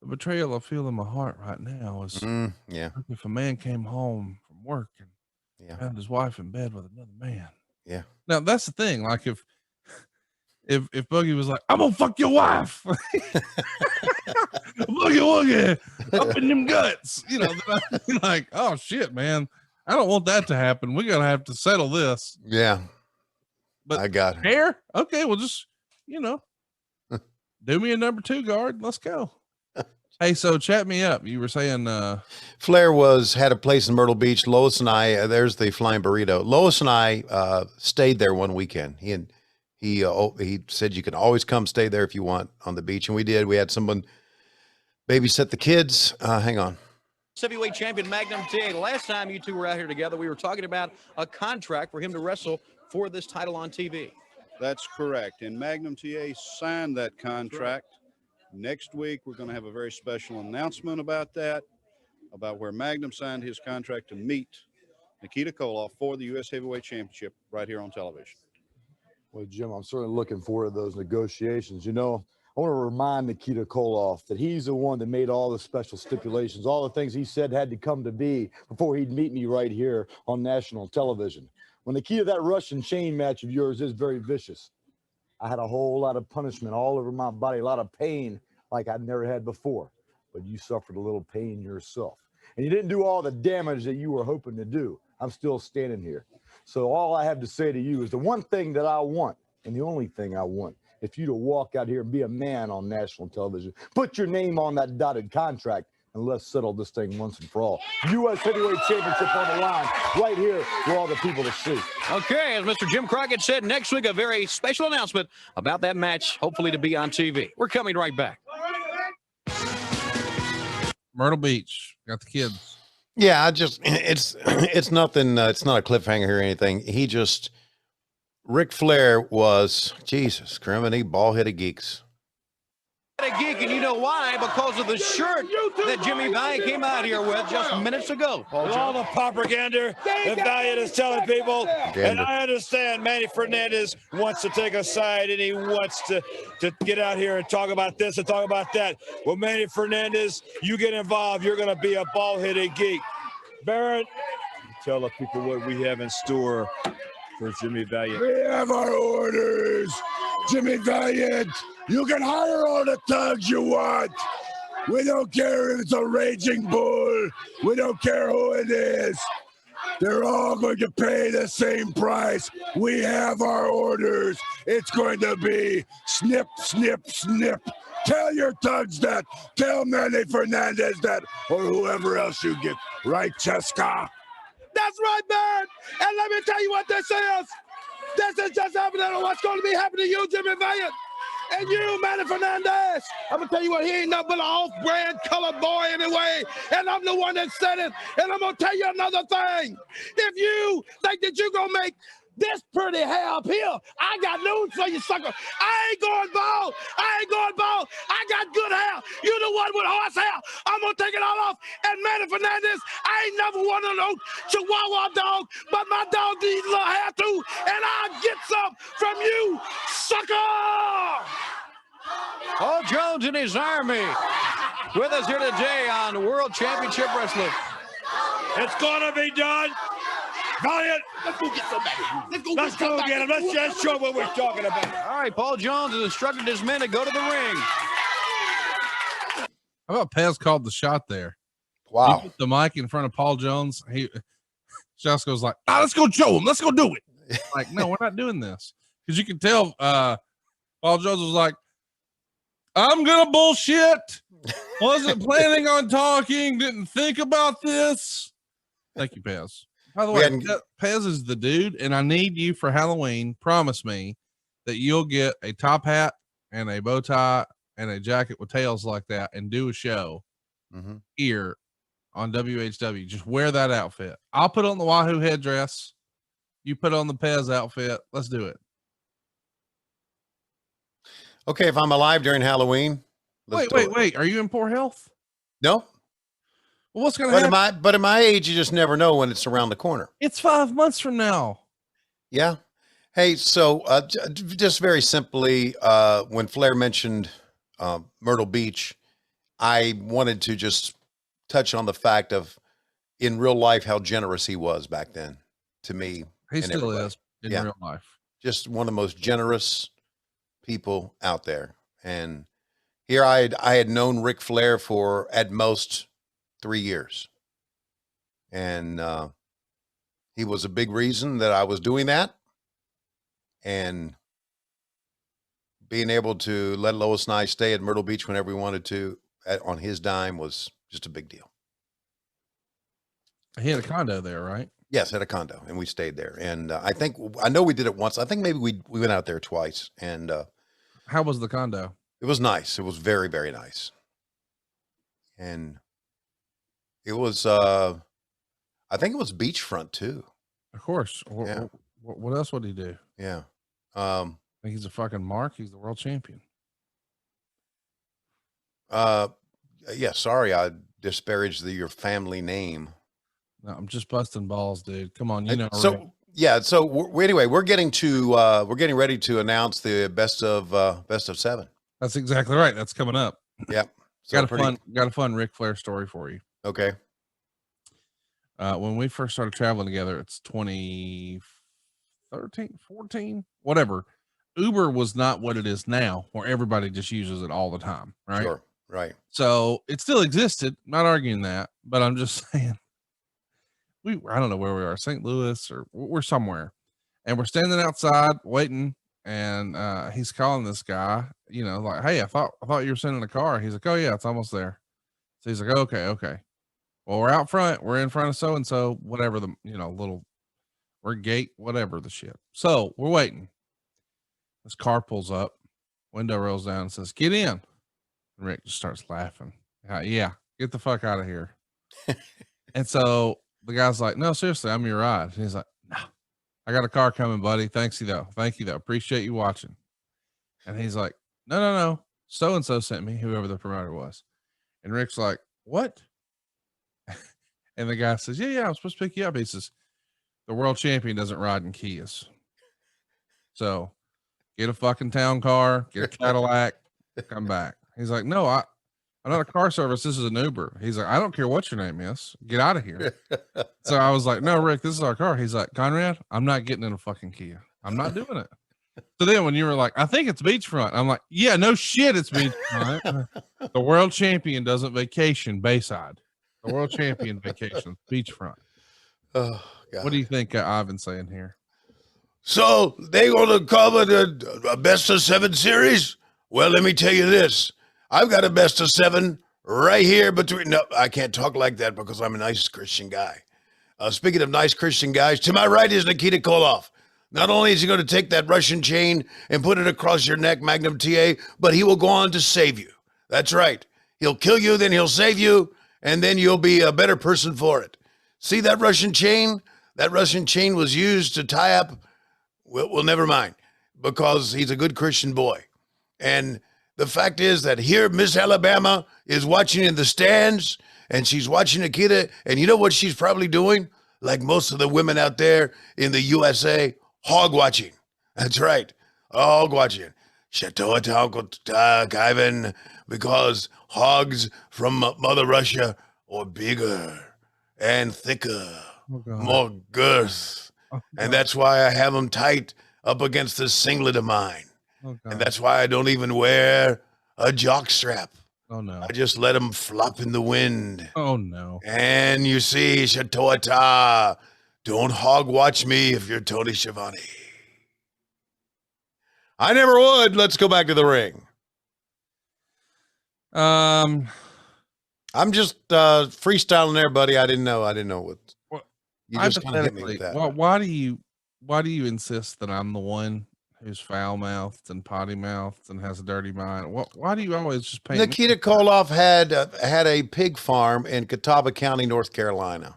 Speaker 7: betrayal I feel in my heart right now is if a man came home from work and found his wife in bed with another man.
Speaker 2: Yeah.
Speaker 7: Now that's the thing. Like if Boogie was like, I'm gonna fuck your wife, Boogie up in them guts, then I'd be like, oh shit, man, I don't want that to happen. We're gonna have to settle this.
Speaker 2: Yeah,
Speaker 7: but
Speaker 2: I got it.
Speaker 7: Hair, okay, well just do me a number 2 guard. Let's go. Hey, so chat me up. You were saying
Speaker 2: Flair had a place in Myrtle Beach. Lois and I, there's the flying burrito. Lois and I stayed there one weekend. He said you can always come stay there if you want on the beach, and we did. We had someone babysit the kids. Hang on.
Speaker 4: Heavyweight champion Magnum TA. The last time you two were out here together, we were talking about a contract for him to wrestle for this title on TV.
Speaker 13: That's correct. And Magnum TA signed that contract. Next week, we're going to have a very special announcement about that, about where Magnum signed his contract to meet Nikita Koloff for the U.S. Heavyweight Championship right here on television.
Speaker 8: Well, Jim, I'm certainly looking forward to those negotiations. You know, I want to remind Nikita Koloff that he's the one that made all the special stipulations, all the things he said had to come to be before he'd meet me right here on national television. When Nikita, that Russian chain match of yours is very vicious. I had a whole lot of punishment all over my body, a lot of pain like I'd never had before. But you suffered a little pain yourself. And you didn't do all the damage that you were hoping to do. I'm still standing here. So all I have to say to you is the one thing that I want, and the only thing I want, is for you to walk out here and be a man on national television. Put your name on that dotted contract, and let's settle this thing once and for all. U.S. Heavyweight Championship on the line, right here for all the people to see.
Speaker 4: Okay, as Mr. Jim Crockett said, next week a very special announcement about that match, hopefully to be on TV. We're coming right back.
Speaker 7: Myrtle Beach, got the kids.
Speaker 2: Yeah, it's nothing. It's not a cliffhanger here or anything. Ric Flair was, Jesus, criminy, ball-headed geeks.
Speaker 4: A geek, and you know why? Because of the shirt that Jimmy Valiant came out here with just minutes ago.
Speaker 14: With all the propaganda that Valiant is telling people, and I understand Manny Fernandez wants to take a side and he wants to get out here and talk about this and talk about that. Well, Manny Fernandez, you get involved, you're going to be a ball-headed geek. Barrett, tell the people what we have in store for Jimmy Valiant.
Speaker 15: We have our orders, Jimmy Valiant. You can hire all the thugs you want. We don't care if it's a raging bull. We don't care who it is. They're all going to pay the same price. We have our orders. It's going to be snip, snip, snip. Tell your thugs that. Tell Manny Fernandez that, or whoever else you get. Right, Cheska?
Speaker 14: That's right, man. And let me tell you what this is. This is just happening on what's going to be happening to you, Jimmy Valiant. And you, Manny Fernandez, I'm going to tell you what, he ain't nothing but an off-brand colored boy anyway. And I'm the one that said it. And I'm going to tell you another thing. If you think that you're going to make this pretty hair up here, I got news for you, sucker. I ain't going bald. I ain't going bald. I got good hair. You the one with horse hair. I'm going to take it all off. And Manny Fernandez, I ain't never one of those Chihuahua dogs, but my dog needs a little hair too. And I'll get some from you, sucker.
Speaker 4: Paul Jones and his army with us here today on World Championship Wrestling.
Speaker 14: It's going to be done. Valiant, let's go get somebody. Let's go get him. Let's just show what we're talking about.
Speaker 4: All right, Paul Jones has instructed his men to go to the ring.
Speaker 7: How about Pez called the shot there?
Speaker 2: Wow.
Speaker 7: He put the mic in front of Paul Jones. Josko's like, let's go show him. Let's go do it. Like, no, we're not doing this. Because you can tell Paul Jones was like, I'm going to bullshit. Wasn't planning on talking. Didn't think about this. Thank you, Pez. By the way, Pez is the dude, and I need you for Halloween. Promise me that you'll get a top hat and a bow tie and a jacket with tails like that and do a show here on WHW. Just wear that outfit. I'll put on the Wahoo headdress. You put on the Pez outfit. Let's do it.
Speaker 2: Okay, if I'm alive during Halloween.
Speaker 7: Wait. Are you in poor health?
Speaker 2: No.
Speaker 7: Well, what's going to happen?
Speaker 2: But at my age, you just never know when it's around the corner.
Speaker 7: It's 5 months from now.
Speaker 2: Yeah. Hey, so just very simply, when Flair mentioned Myrtle Beach, I wanted to just touch on the fact of, in real life, how generous he was back then to me.
Speaker 7: He still is in real life.
Speaker 2: Just one of the most generous people out there. And here I had known Ric Flair for at most 3 years. And he was a big reason that I was doing that. And being able to let Lois and I stay at Myrtle Beach whenever we wanted to on his dime was just a big deal.
Speaker 7: He had a condo there, right?
Speaker 2: Yes, had a condo, and we stayed there. And I know we did it once. I think maybe we went out there twice. And
Speaker 7: how was the condo? It
Speaker 2: was nice. It was very, very nice. And it was, I think it was beachfront too.
Speaker 7: Of course.
Speaker 2: Yeah.
Speaker 7: What else would he do?
Speaker 2: Yeah.
Speaker 7: I think he's a fucking mark. He's the world champion.
Speaker 2: Yeah. Sorry, I disparaged your family name.
Speaker 7: No, I'm just busting balls, dude. Come on, you know.
Speaker 2: So yeah. So we're getting ready to announce the best of 7.
Speaker 7: That's exactly right. That's coming up.
Speaker 2: Yep. So
Speaker 7: got a fun Ric Flair story for you.
Speaker 2: Okay.
Speaker 7: When we first started traveling together, it's 2013, 14, whatever. Uber was not what it is now, where everybody just uses it all the time, right?
Speaker 2: Sure. Right.
Speaker 7: So it still existed. Not arguing that, but I'm just saying, I don't know where we are, St. Louis, or we're somewhere, and we're standing outside waiting, and he's calling this guy, like, hey, I thought you were sending a car. He's like, oh yeah, it's almost there. So he's like, okay. Well, we're out front. We're in front of so-and-so, whatever the, we're gate, whatever the shit. So we're waiting. This car pulls up, window rolls down and says, get in. And Rick just starts laughing. Yeah, get the fuck out of here. And so the guy's like, no, seriously, I'm your ride. And he's like, no, I got a car coming, buddy. Thank you though. Appreciate you watching. And he's like, no. So-and-so sent me, whoever the promoter was. And Rick's like, what? And the guy says, yeah, I'm supposed to pick you up. He says, the world champion doesn't ride in Kias. So get a fucking town car, get a Cadillac, come back. He's like, no, I'm not a car service. This is an Uber. He's like, I don't care what your name is. Get out of here. So I was like, no, Rick, this is our car. He's like, Conrad, I'm not getting in a fucking Kia. I'm not doing it. So then when you were like, I think it's beachfront. I'm like, yeah, no shit. It's beachfront. The world champion doesn't vacation Bayside. The world champion vacation beachfront.
Speaker 2: Oh, God.
Speaker 7: What do you think Ivan's saying here?
Speaker 15: So they going to cover the best of 7 series? Well, let me tell you this. I've got a best of 7 right here between. No, I can't talk like that because I'm a nice Christian guy. Speaking of nice Christian guys, to my right is Nikita Koloff. Not only is he going to take that Russian chain and put it across your neck, Magnum TA, but he will go on to save you. That's right. He'll kill you, then he'll save you, and then you'll be a better person for it. See that Russian chain? That Russian chain was used to tie up. Well, never mind, because he's a good Christian boy. And the fact is that here, Miss Alabama is watching in the stands, and she's watching Nikita, and you know what she's probably doing? Like most of the women out there in the USA, hog watching. That's right, hog watching. Ivan, because hogs from Mother Russia are bigger and thicker, more girth. And that's why I have them tight up against this singlet of mine. And that's why I don't even wear a jock strap.
Speaker 7: Oh, no.
Speaker 15: I just let them flop in the wind.
Speaker 7: Oh, no.
Speaker 15: And you see, Shatoata, don't hog watch me if you're Tony Schiavone. I never would. Let's go back to the ring. I'm just freestyling there, buddy. I didn't know what. You just kind of hit me with that.
Speaker 7: Well, why do you insist that I'm the one who's foul mouthed and potty mouthed and has a dirty mind? Why do you always just paint
Speaker 2: Nikita Koloff had a pig farm in Catawba County, North Carolina.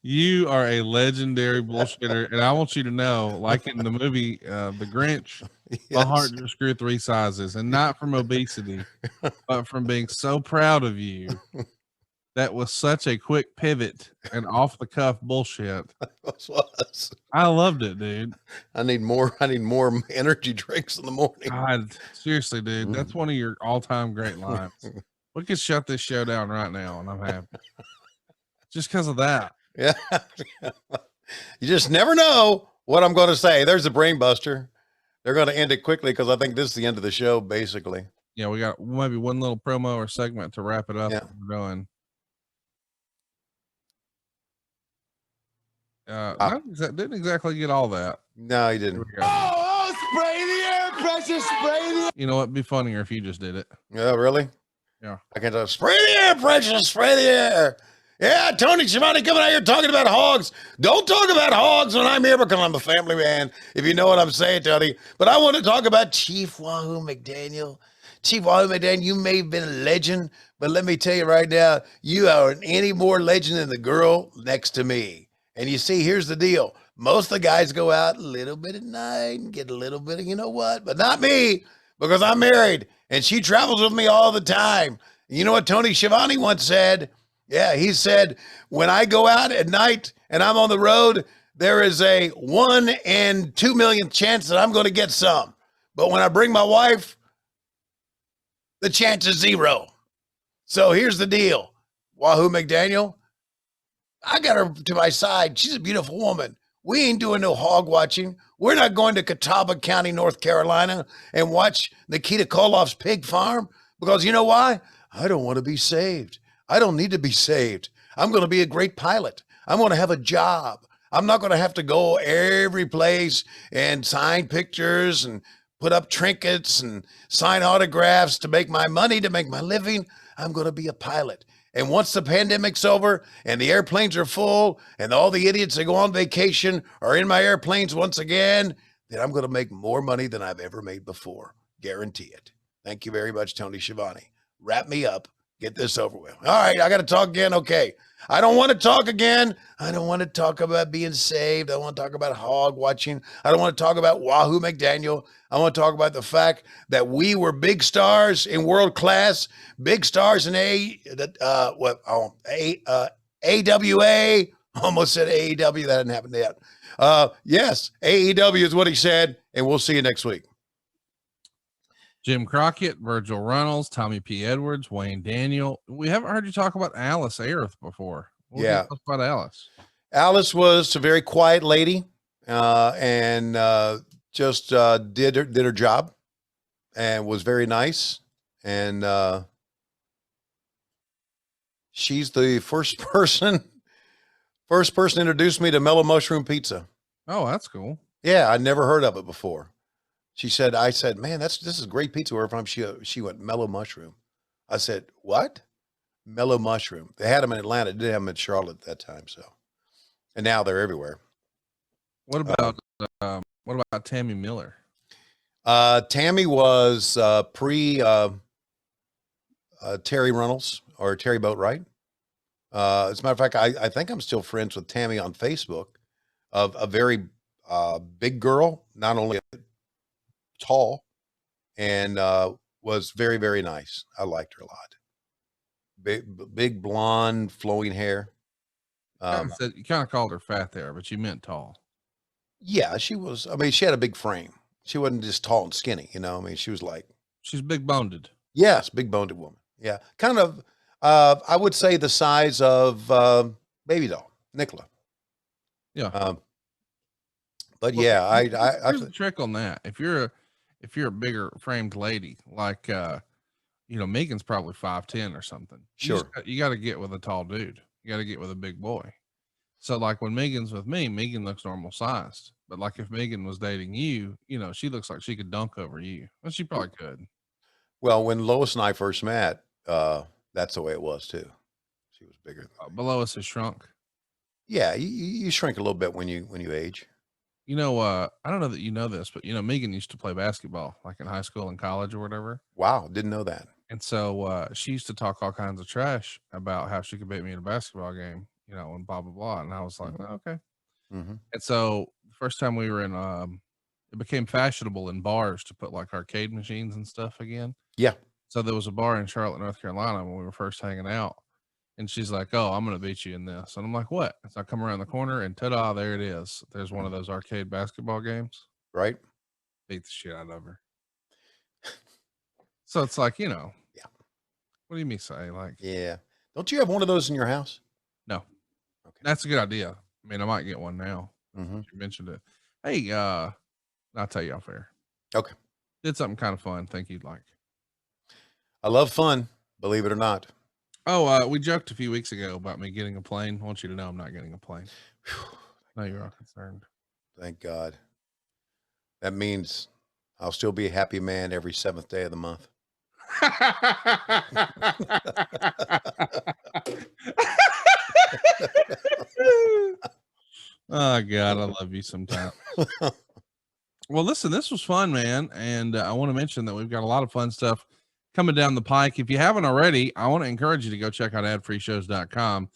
Speaker 7: You are a legendary bullshitter, and I want you to know, like in the movie The Grinch, my heart just grew 3 sizes, and not from obesity, but from being so proud of you. That was such a quick pivot and off the cuff bullshit. I loved it, dude.
Speaker 2: I need more energy drinks in the morning.
Speaker 7: God, seriously, dude, that's one of your all-time great lines. We could shut this show down right now, and I'm happy. Just because of that.
Speaker 2: Yeah. You just never know what I'm going to say. There's a brain buster. They're going to end it quickly because I think this is the end of the show, basically.
Speaker 7: Yeah, we got maybe one little promo or segment to wrap it up.
Speaker 2: Yeah.
Speaker 7: We're going. Didn't exactly get all that.
Speaker 2: No, he didn't.
Speaker 15: Oh, spray the air pressure, spray the air.
Speaker 7: You know what? It'd be funnier if you just did it.
Speaker 2: Yeah, really?
Speaker 7: Yeah.
Speaker 2: I can just spray the air pressure, spray the air. Yeah, Tony Schiavone coming out here talking about hogs. Don't talk about hogs when I'm here because I'm a family man, if you know what I'm saying, Tony. But I want to talk about Chief Wahoo McDaniel. Chief Wahoo McDaniel, you may have been a legend, but let me tell you right now, you are any more legend than the girl next to me. And you see, here's the deal. Most of the guys go out a little bit at night and get a little bit of, you know what, but not me, because I'm married and she travels with me all the time. You know what Tony Schiavone once said? Yeah, he said, when I go out at night and I'm on the road, there is a 1 in 2 million chance that I'm going to get some. But when I bring my wife, the chance is 0. So here's the deal. Wahoo McDaniel, I got her to my side. She's a beautiful woman. We ain't doing no hog watching. We're not going to Catawba County, North Carolina and watch Nikita Koloff's pig farm because you know why? I don't want to be saved. I don't need to be saved. I'm going to be a great pilot. I'm going to have a job. I'm not going to have to go every place and sign pictures and put up trinkets and sign autographs to make my money, to make my living. I'm going to be a pilot. And once the pandemic's over and the airplanes are full and all the idiots that go on vacation are in my airplanes once again, then I'm going to make more money than I've ever made before. Guarantee it. Thank you very much, Tony Schiavone. Wrap me up. Get this over with. All right, I got to talk again. Okay. I don't want to talk again. I don't want to talk about being saved. I don't want to talk about hog watching. I don't want to talk about Wahoo McDaniel. I want to talk about the fact that we were big stars in world class, big stars in AWA. Almost said AEW. That didn't happen yet. Yes, AEW is what he said, and we'll see you next week.
Speaker 7: Jim Crockett, Virgil Runnels, Tommy P. Edwards, Wayne Daniel. We haven't heard you talk about Alice Aerith before. What
Speaker 2: Yeah.
Speaker 7: about Alice?
Speaker 2: Alice was a very quiet lady and just did her job and was very nice. And she's the first person introduced me to Mellow Mushroom Pizza.
Speaker 7: Oh, that's cool.
Speaker 2: Yeah, I'd never heard of it before. I said, man, this is great pizza. Where from? She went Mellow Mushroom. I said, what? Mellow Mushroom. They had them in Atlanta. They didn't have them in Charlotte at that time. So, and now they're everywhere.
Speaker 7: What about Tammy Miller?
Speaker 2: Tammy was pre Terry Runnels or Terry Boatwright. As a matter of fact, I think I'm still friends with Tammy on Facebook. Of a very big girl, not only tall, and was very, very nice. I liked her a lot. Big blonde, flowing hair.
Speaker 7: You kind of called her fat there, but you meant tall.
Speaker 2: Yeah, she was. I mean, she had a big frame. She wasn't just tall and skinny, you know. I mean,
Speaker 7: she's big boned.
Speaker 2: Yes, big boned woman. Yeah, kind of. I would say the size of Baby Doll, Nicola.
Speaker 7: Yeah.
Speaker 2: But yeah,
Speaker 7: here's the trick on that. If you're a bigger framed lady, like Megan's probably 5'10" or something.
Speaker 2: Sure.
Speaker 7: You got to get with a tall dude. You got to get with a big boy. So like when Megan's with me, Megan looks normal sized. But like if Megan was dating you, she looks like she could dunk over you. Well, she probably could.
Speaker 2: Well, when Lois and I first met, that's the way it was too. She was bigger than me.
Speaker 7: But Lois has shrunk.
Speaker 2: Yeah, you shrink a little bit when you age.
Speaker 7: I don't know that you know this, but Megan used to play basketball like in high school and college or whatever.
Speaker 2: Wow, didn't know that.
Speaker 7: And so she used to talk all kinds of trash about how she could beat me in a basketball game, and blah blah blah. And I was like, oh, okay.
Speaker 2: Mm-hmm.
Speaker 7: And so the first time we were in, it became fashionable in bars to put like arcade machines and stuff again.
Speaker 2: Yeah.
Speaker 7: So there was a bar in Charlotte, North Carolina when we were first hanging out. And she's like, oh, I'm going to beat you in this. And I'm like, what? So I come around the corner and ta-da, there it is. There's one of those arcade basketball games.
Speaker 2: Right.
Speaker 7: Beat the shit out of her. So it's like, Yeah. What do you mean say? Like,
Speaker 2: yeah. Don't you have one of those in your house?
Speaker 7: No.
Speaker 2: Okay.
Speaker 7: That's a good idea. I mean, I might get one now.
Speaker 2: Mm-hmm.
Speaker 7: You mentioned it. Hey, I'll tell you off air.
Speaker 2: Okay.
Speaker 7: Did something kind of fun. Think you'd like.
Speaker 2: I love fun, believe it or not.
Speaker 7: Oh, we joked a few weeks ago about me getting a plane. I want you to know I'm not getting a plane. No, you're all concerned.
Speaker 2: Thank God. That means I'll still be a happy man every 7th day of the month.
Speaker 7: Oh God, I love you sometimes. Well, listen, this was fun, man. And I want to mention that we've got a lot of fun stuff coming down the pike. If you haven't already, I want to encourage you to go check out adfreeshows.com.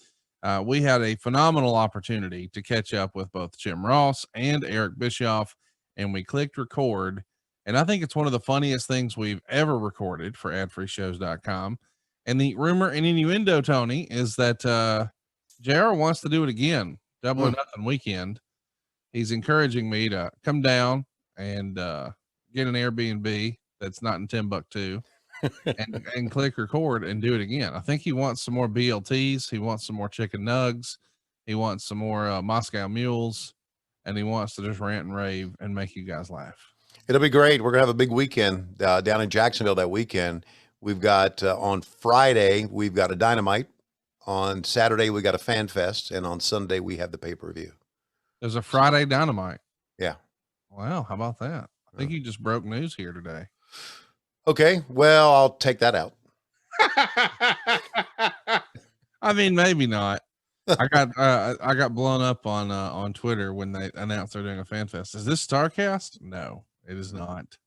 Speaker 7: We had a phenomenal opportunity to catch up with both Jim Ross and Eric Bischoff, and we clicked record. And I think it's one of the funniest things we've ever recorded for adfreeshows.com. And the rumor and innuendo, Tony, is that JR wants to do it again, Double or Nothing weekend. He's encouraging me to come down and get an Airbnb that's not in Timbuktu and click record and do it again. I think he wants some more BLTs. He wants some more chicken nugs. He wants some more Moscow mules, and he wants to just rant and rave and make you guys laugh.
Speaker 2: It'll be great. We're going to have a big weekend down in Jacksonville that weekend. We've got on Friday, we've got a Dynamite. On Saturday, we got a Fan Fest. And on Sunday, we have the pay-per-view.
Speaker 7: There's a Friday Dynamite.
Speaker 2: Yeah.
Speaker 7: Wow. How about that? I think you just broke news here today.
Speaker 2: Okay. Well, I'll take that out.
Speaker 7: I mean, maybe not. I got blown up on Twitter when they announced they're doing a Fan Fest. Is this StarCast? No, it is not.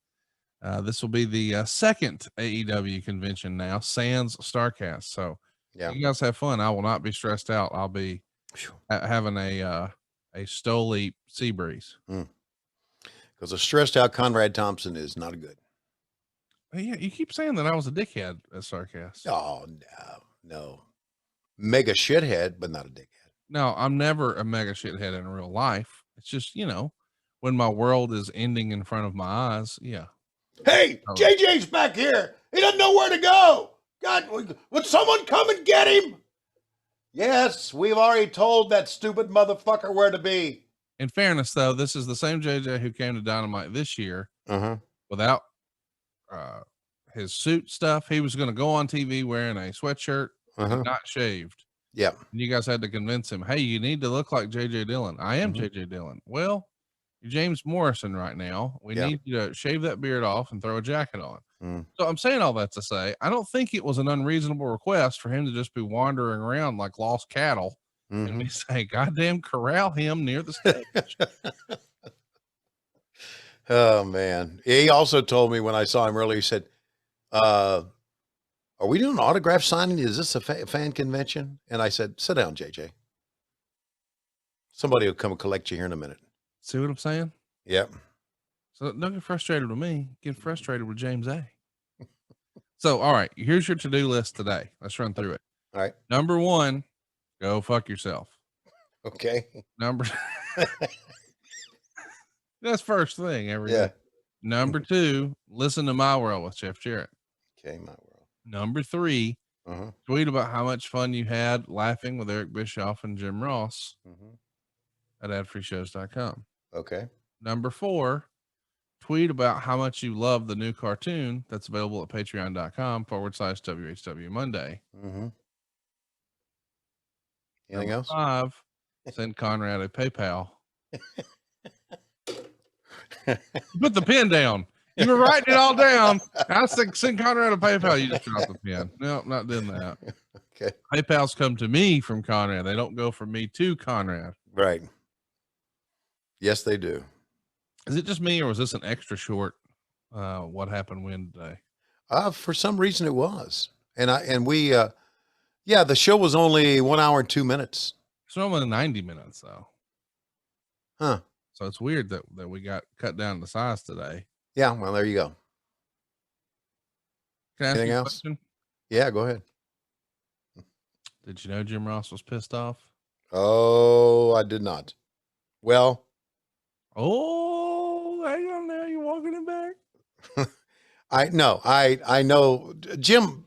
Speaker 7: This will be the second AEW convention now, sans StarCast. So
Speaker 2: yeah,
Speaker 7: you guys have fun. I will not be stressed out. I'll be having a Stoli sea breeze.
Speaker 2: Because a stressed out Conrad Thompson is not good.
Speaker 7: Yeah, you keep saying that I was a dickhead at StarCast.
Speaker 2: Oh no. Mega shithead, but not a dickhead.
Speaker 7: No, I'm never a mega shithead in real life. It's just, when my world is ending in front of my eyes. Yeah.
Speaker 2: Hey, JJ's back here. He doesn't know where to go. God, would someone come and get him? Yes, we've already told that stupid motherfucker where to be.
Speaker 7: In fairness, though, this is the same JJ who came to Dynamite this year without his suit stuff. He was going to go on TV wearing a sweatshirt. Not shaved.
Speaker 2: Yeah.
Speaker 7: And you guys had to convince him, hey, you need to look like JJ Dillon. I am JJ Dillon. Well, you're James Morrison right now. We need you to shave that beard off and throw a jacket on. So I'm saying all that to say, I don't think it was an unreasonable request for him to just be wandering around like lost cattle and we say, goddamn, corral him near the stage.
Speaker 2: Oh man. He also told me when I saw him earlier, he said, are we doing autograph signing? Is this a fan convention? And I said, sit down, JJ. Somebody will come and collect you here in a minute.
Speaker 7: See what I'm saying?
Speaker 2: Yep.
Speaker 7: So don't get frustrated with me. Get frustrated with James A. So, all right, here's your to-do list today. Let's run through it.
Speaker 2: All right.
Speaker 7: Number 1, go fuck yourself.
Speaker 2: Okay.
Speaker 7: That's first thing every day. Number 2, listen to My World with Chef Jarrett.
Speaker 2: Okay, My World.
Speaker 7: Number 3, tweet about how much fun you had laughing with Eric Bischoff and Jim Ross at adfreeshows.com.
Speaker 2: Okay.
Speaker 7: Number 4, tweet about how much you love the new cartoon that's available at patreon.com/WHW Monday.
Speaker 2: Anything else?
Speaker 7: 5, send Conrad a PayPal. Put the pen down. You were writing it all down. I said, send Conrad a PayPal. You just dropped the pen. No, not doing that.
Speaker 2: Okay.
Speaker 7: PayPals come to me from Conrad. They don't go from me to Conrad.
Speaker 2: Right. Yes, they do.
Speaker 7: Is it just me, or was this an extra short? What happened when today?
Speaker 2: For some reason it was. The show was only 1 hour and 2 minutes.
Speaker 7: It's normally 90 minutes though.
Speaker 2: Huh.
Speaker 7: So it's weird that we got cut down to size today.
Speaker 2: Yeah, well, there you go.
Speaker 7: Can I ask
Speaker 2: Anything
Speaker 7: you a
Speaker 2: else?
Speaker 7: question?
Speaker 2: Yeah, go ahead.
Speaker 7: Did you know Jim Ross was pissed off?
Speaker 2: Oh, I did not. Well.
Speaker 7: Oh, hang on now. You're walking it back.
Speaker 2: I know Jim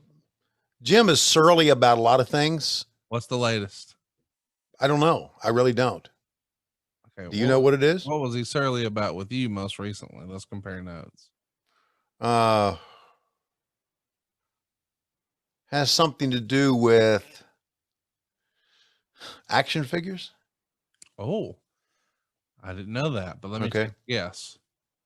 Speaker 2: is surly about a lot of things.
Speaker 7: What's the latest?
Speaker 2: I don't know. I really don't.
Speaker 7: Okay.
Speaker 2: Do you know what it is?
Speaker 7: What was he surly about with you most recently? Let's compare notes.
Speaker 2: Has something to do with action figures.
Speaker 7: Oh, I didn't know that, but let me check. Yes.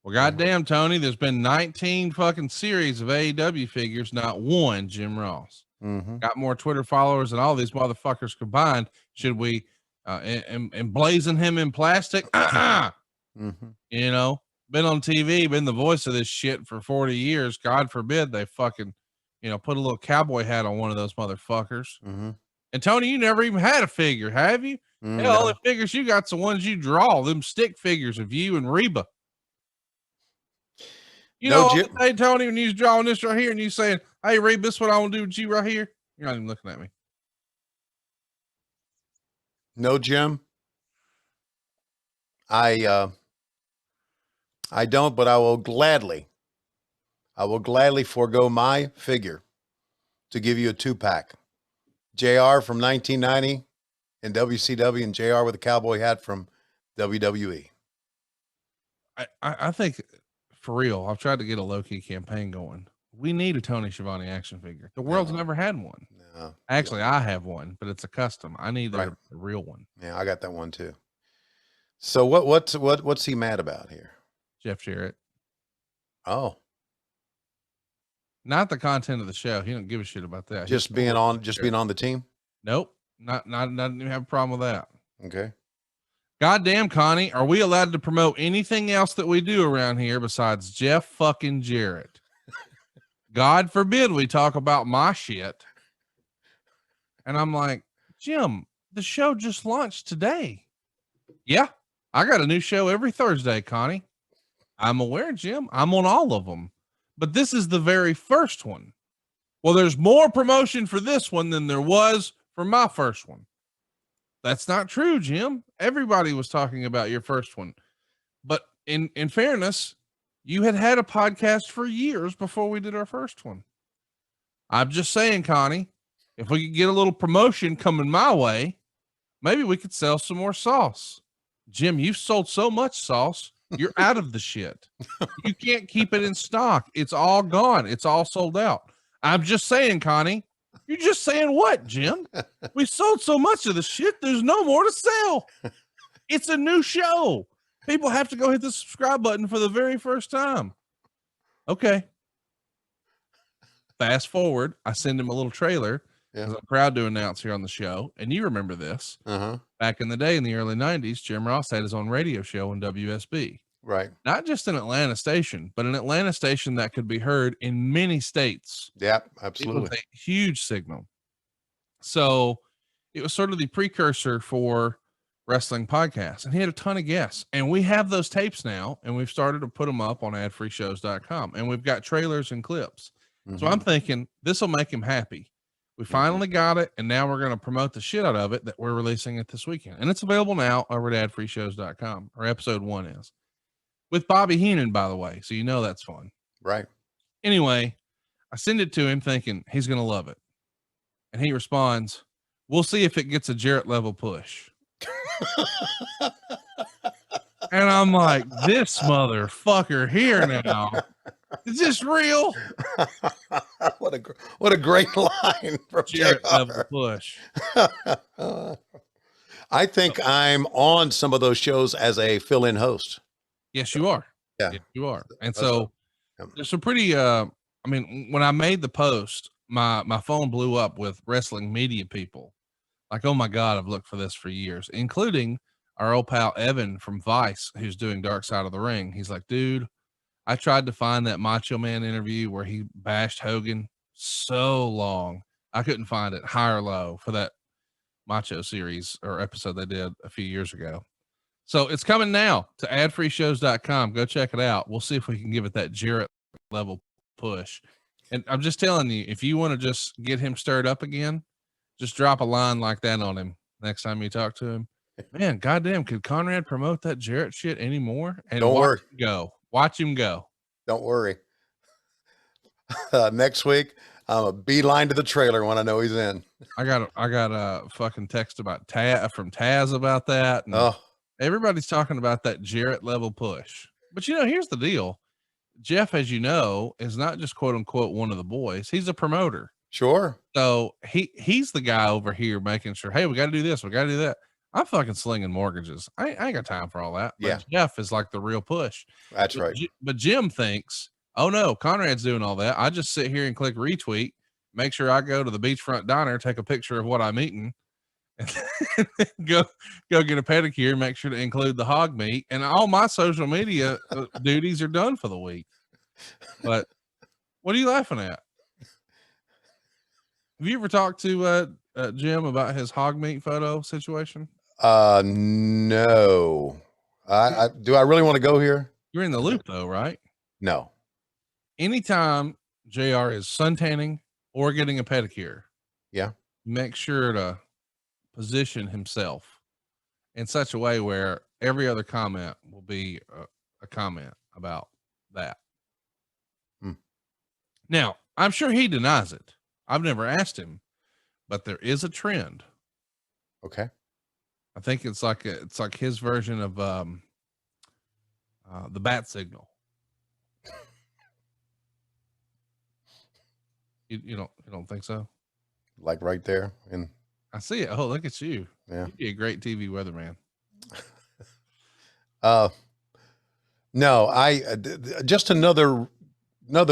Speaker 7: Well, goddamn, Tony, there's been 19 fucking series of AEW figures, not one Jim Ross. Got more Twitter followers than all these motherfuckers combined. Should we emblazon him in plastic? You know, been on TV, been the voice of this shit for 40 years. God forbid they fucking, put a little cowboy hat on one of those motherfuckers. And Tony, you never even had a figure, have you? Hell, the figures you got's the ones you draw, them stick figures of you and Reba. Hey, Tony, when you was drawing this right here and you saying, hey, Reba, this is what I want to do with you right here. You're not even looking at me.
Speaker 2: No, Jim. I don't, but I will gladly forego my figure to give you a 2-pack. JR from 1990 in WCW and JR with a cowboy hat from WWE.
Speaker 7: I think for real, I've tried to get a low-key campaign going. We need a Tony Schiavone action figure. The world's never had one.
Speaker 2: No.
Speaker 7: Actually, I have one, but it's a custom. I need a real one.
Speaker 2: Yeah, I got that one too. So what's he mad about here?
Speaker 7: Jeff Jarrett.
Speaker 2: Oh.
Speaker 7: Not the content of the show. He don't give a shit about that.
Speaker 2: Just being on the team?
Speaker 7: Nope. Not even have a problem with that.
Speaker 2: Okay.
Speaker 7: Goddamn, Connie, are we allowed to promote anything else that we do around here besides Jeff fucking Jarrett? God forbid we talk about my shit. And I'm like, Jim, the show just launched today. Yeah, I got a new show every Thursday, Connie. I'm aware, Jim. I'm on all of them. But this is the very first one. Well, there's more promotion for this one than there was for my first one. That's not true, Jim. Everybody was talking about your first one. But in fairness, you had a podcast for years before we did our first one. I'm just saying, Connie, if we could get a little promotion coming my way, maybe we could sell some more sauce. Jim, you've sold so much sauce, you're out of the shit. You can't keep it in stock. It's all gone. It's all sold out. I'm just saying, Connie. You're just saying what, Jim? We sold so much of the shit, there's no more to sell. It's a new show. People have to go hit the subscribe button for the very first time. Okay. Fast forward, I send him a little trailer because I'm proud to announce here on the show. And you remember this. Back in the day in the early 90s, Jim Ross had his own radio show on WSB.
Speaker 2: Right.
Speaker 7: Not just an Atlanta station, but an Atlanta station that could be heard in many states.
Speaker 2: Yeah, absolutely.
Speaker 7: It was a huge signal. So it was sort of the precursor for wrestling podcasts, and he had a ton of guests, and we have those tapes now, and we've started to put them up on adfreeshows.com, and we've got trailers and clips. So I'm thinking this will make him happy. We finally got it, and now we're going to promote the shit out of it that we're releasing it this weekend. And it's available now over at adfreeshows.com, or episode 1 is. With Bobby Heenan, by the way, so you know that's fun.
Speaker 2: Right.
Speaker 7: Anyway, I send it to him thinking he's going to love it. And he responds, we'll see if it gets a Jarrett level push. And I'm like, this motherfucker here now. Is this real?
Speaker 2: What a great line from
Speaker 7: Jarrett
Speaker 2: JR.
Speaker 7: level push.
Speaker 2: I think I'm on some of those shows as a fill-in host.
Speaker 7: Yes, you are.
Speaker 2: Yeah,
Speaker 7: yes, you are. And so there's some pretty, I mean, when I made the post, my phone blew up with wrestling media people. Like, oh my God, I've looked for this for years, including our old pal Evan from Vice, who's doing Dark Side of the Ring. He's like, dude, I tried to find that Macho Man interview where he bashed Hogan so long. I couldn't find it, high or low, for that Macho series or episode they did a few years ago. So it's coming now to adfreeshows.com. Go check it out. We'll see if we can give it that Jarrett level push. And I'm just telling you, if you want to just get him stirred up again, just drop a line like that on him next time you talk to him. Man, goddamn, could Conrad promote that Jarrett shit anymore? And
Speaker 2: don't worry.
Speaker 7: Watch him go.
Speaker 2: Don't worry. Next week, I'm a beeline to the trailer when I know he's in.
Speaker 7: I got a fucking text about from Taz about that. And everybody's talking about that Jarrett level push. But you know, here's the deal. Jeff, as you know, is not just quote unquote one of the boys. He's a promoter.
Speaker 2: Sure.
Speaker 7: So he's the guy over here making sure, hey, we got to do this, we got to do that. I'm fucking slinging mortgages. I ain't got time for all that. But
Speaker 2: yeah.
Speaker 7: Jeff is like the real push.
Speaker 2: That's right.
Speaker 7: But Jim thinks, oh no, Conrad's doing all that. I just sit here and click retweet, make sure I go to the beachfront diner, take a picture of what I'm eating, and go get a pedicure, make sure to include the hog meat, and all my social media duties are done for the week. But what are you laughing at? Have you ever talked to Jim about his hog meat photo situation?
Speaker 2: No. Do I really want to go here?
Speaker 7: You're in the loop though, right?
Speaker 2: No.
Speaker 7: Anytime JR is suntanning or getting a pedicure,
Speaker 2: Yeah.
Speaker 7: Make sure to position himself in such a way where every other comment will be a comment about that. Now, I'm sure he denies it. I've never asked him, but there is a trend.
Speaker 2: Okay.
Speaker 7: I think it's like his version of the bat signal. You don't think so?
Speaker 2: Like right there, and
Speaker 7: I see it. Oh, look at you.
Speaker 2: Yeah.
Speaker 7: You'd be a great TV weatherman.
Speaker 2: No, just another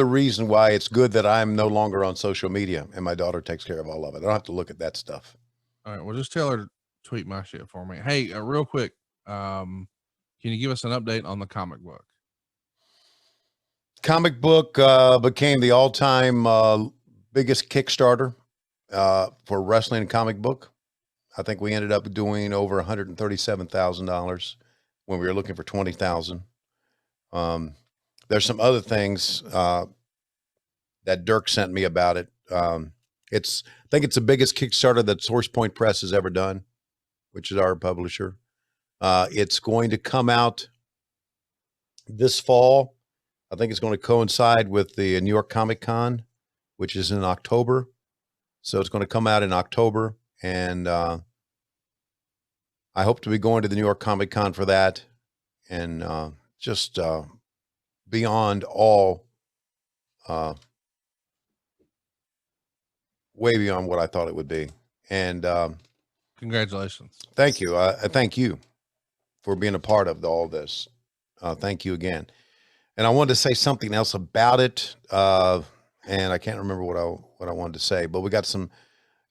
Speaker 2: reason why it's good that I'm no longer on social media and my daughter takes care of all of it. I don't have to look at that stuff.
Speaker 7: All right. Well, just tell her to tweet my shit for me. Hey, real quick. Can you give us an update on the comic book?
Speaker 2: Comic book became the all-time biggest Kickstarter for wrestling and comic book. I think we ended up doing over $137,000 when we were looking for 20,000. There's some other things that Dirk sent me about it. I think it's the biggest Kickstarter that Source Point Press has ever done, which is our publisher. It's going to come out this fall. I think it's going to coincide with the New York Comic Con, which is in October. So it's going to come out in October, and I hope to be going to the New York Comic Con for that, and just beyond all, way beyond what I thought it would be. And
Speaker 7: congratulations.
Speaker 2: Thank you. Thank you for being a part of all this. Thank you again. And I wanted to say something else about it, and I can't remember what I wanted to say. But we got some,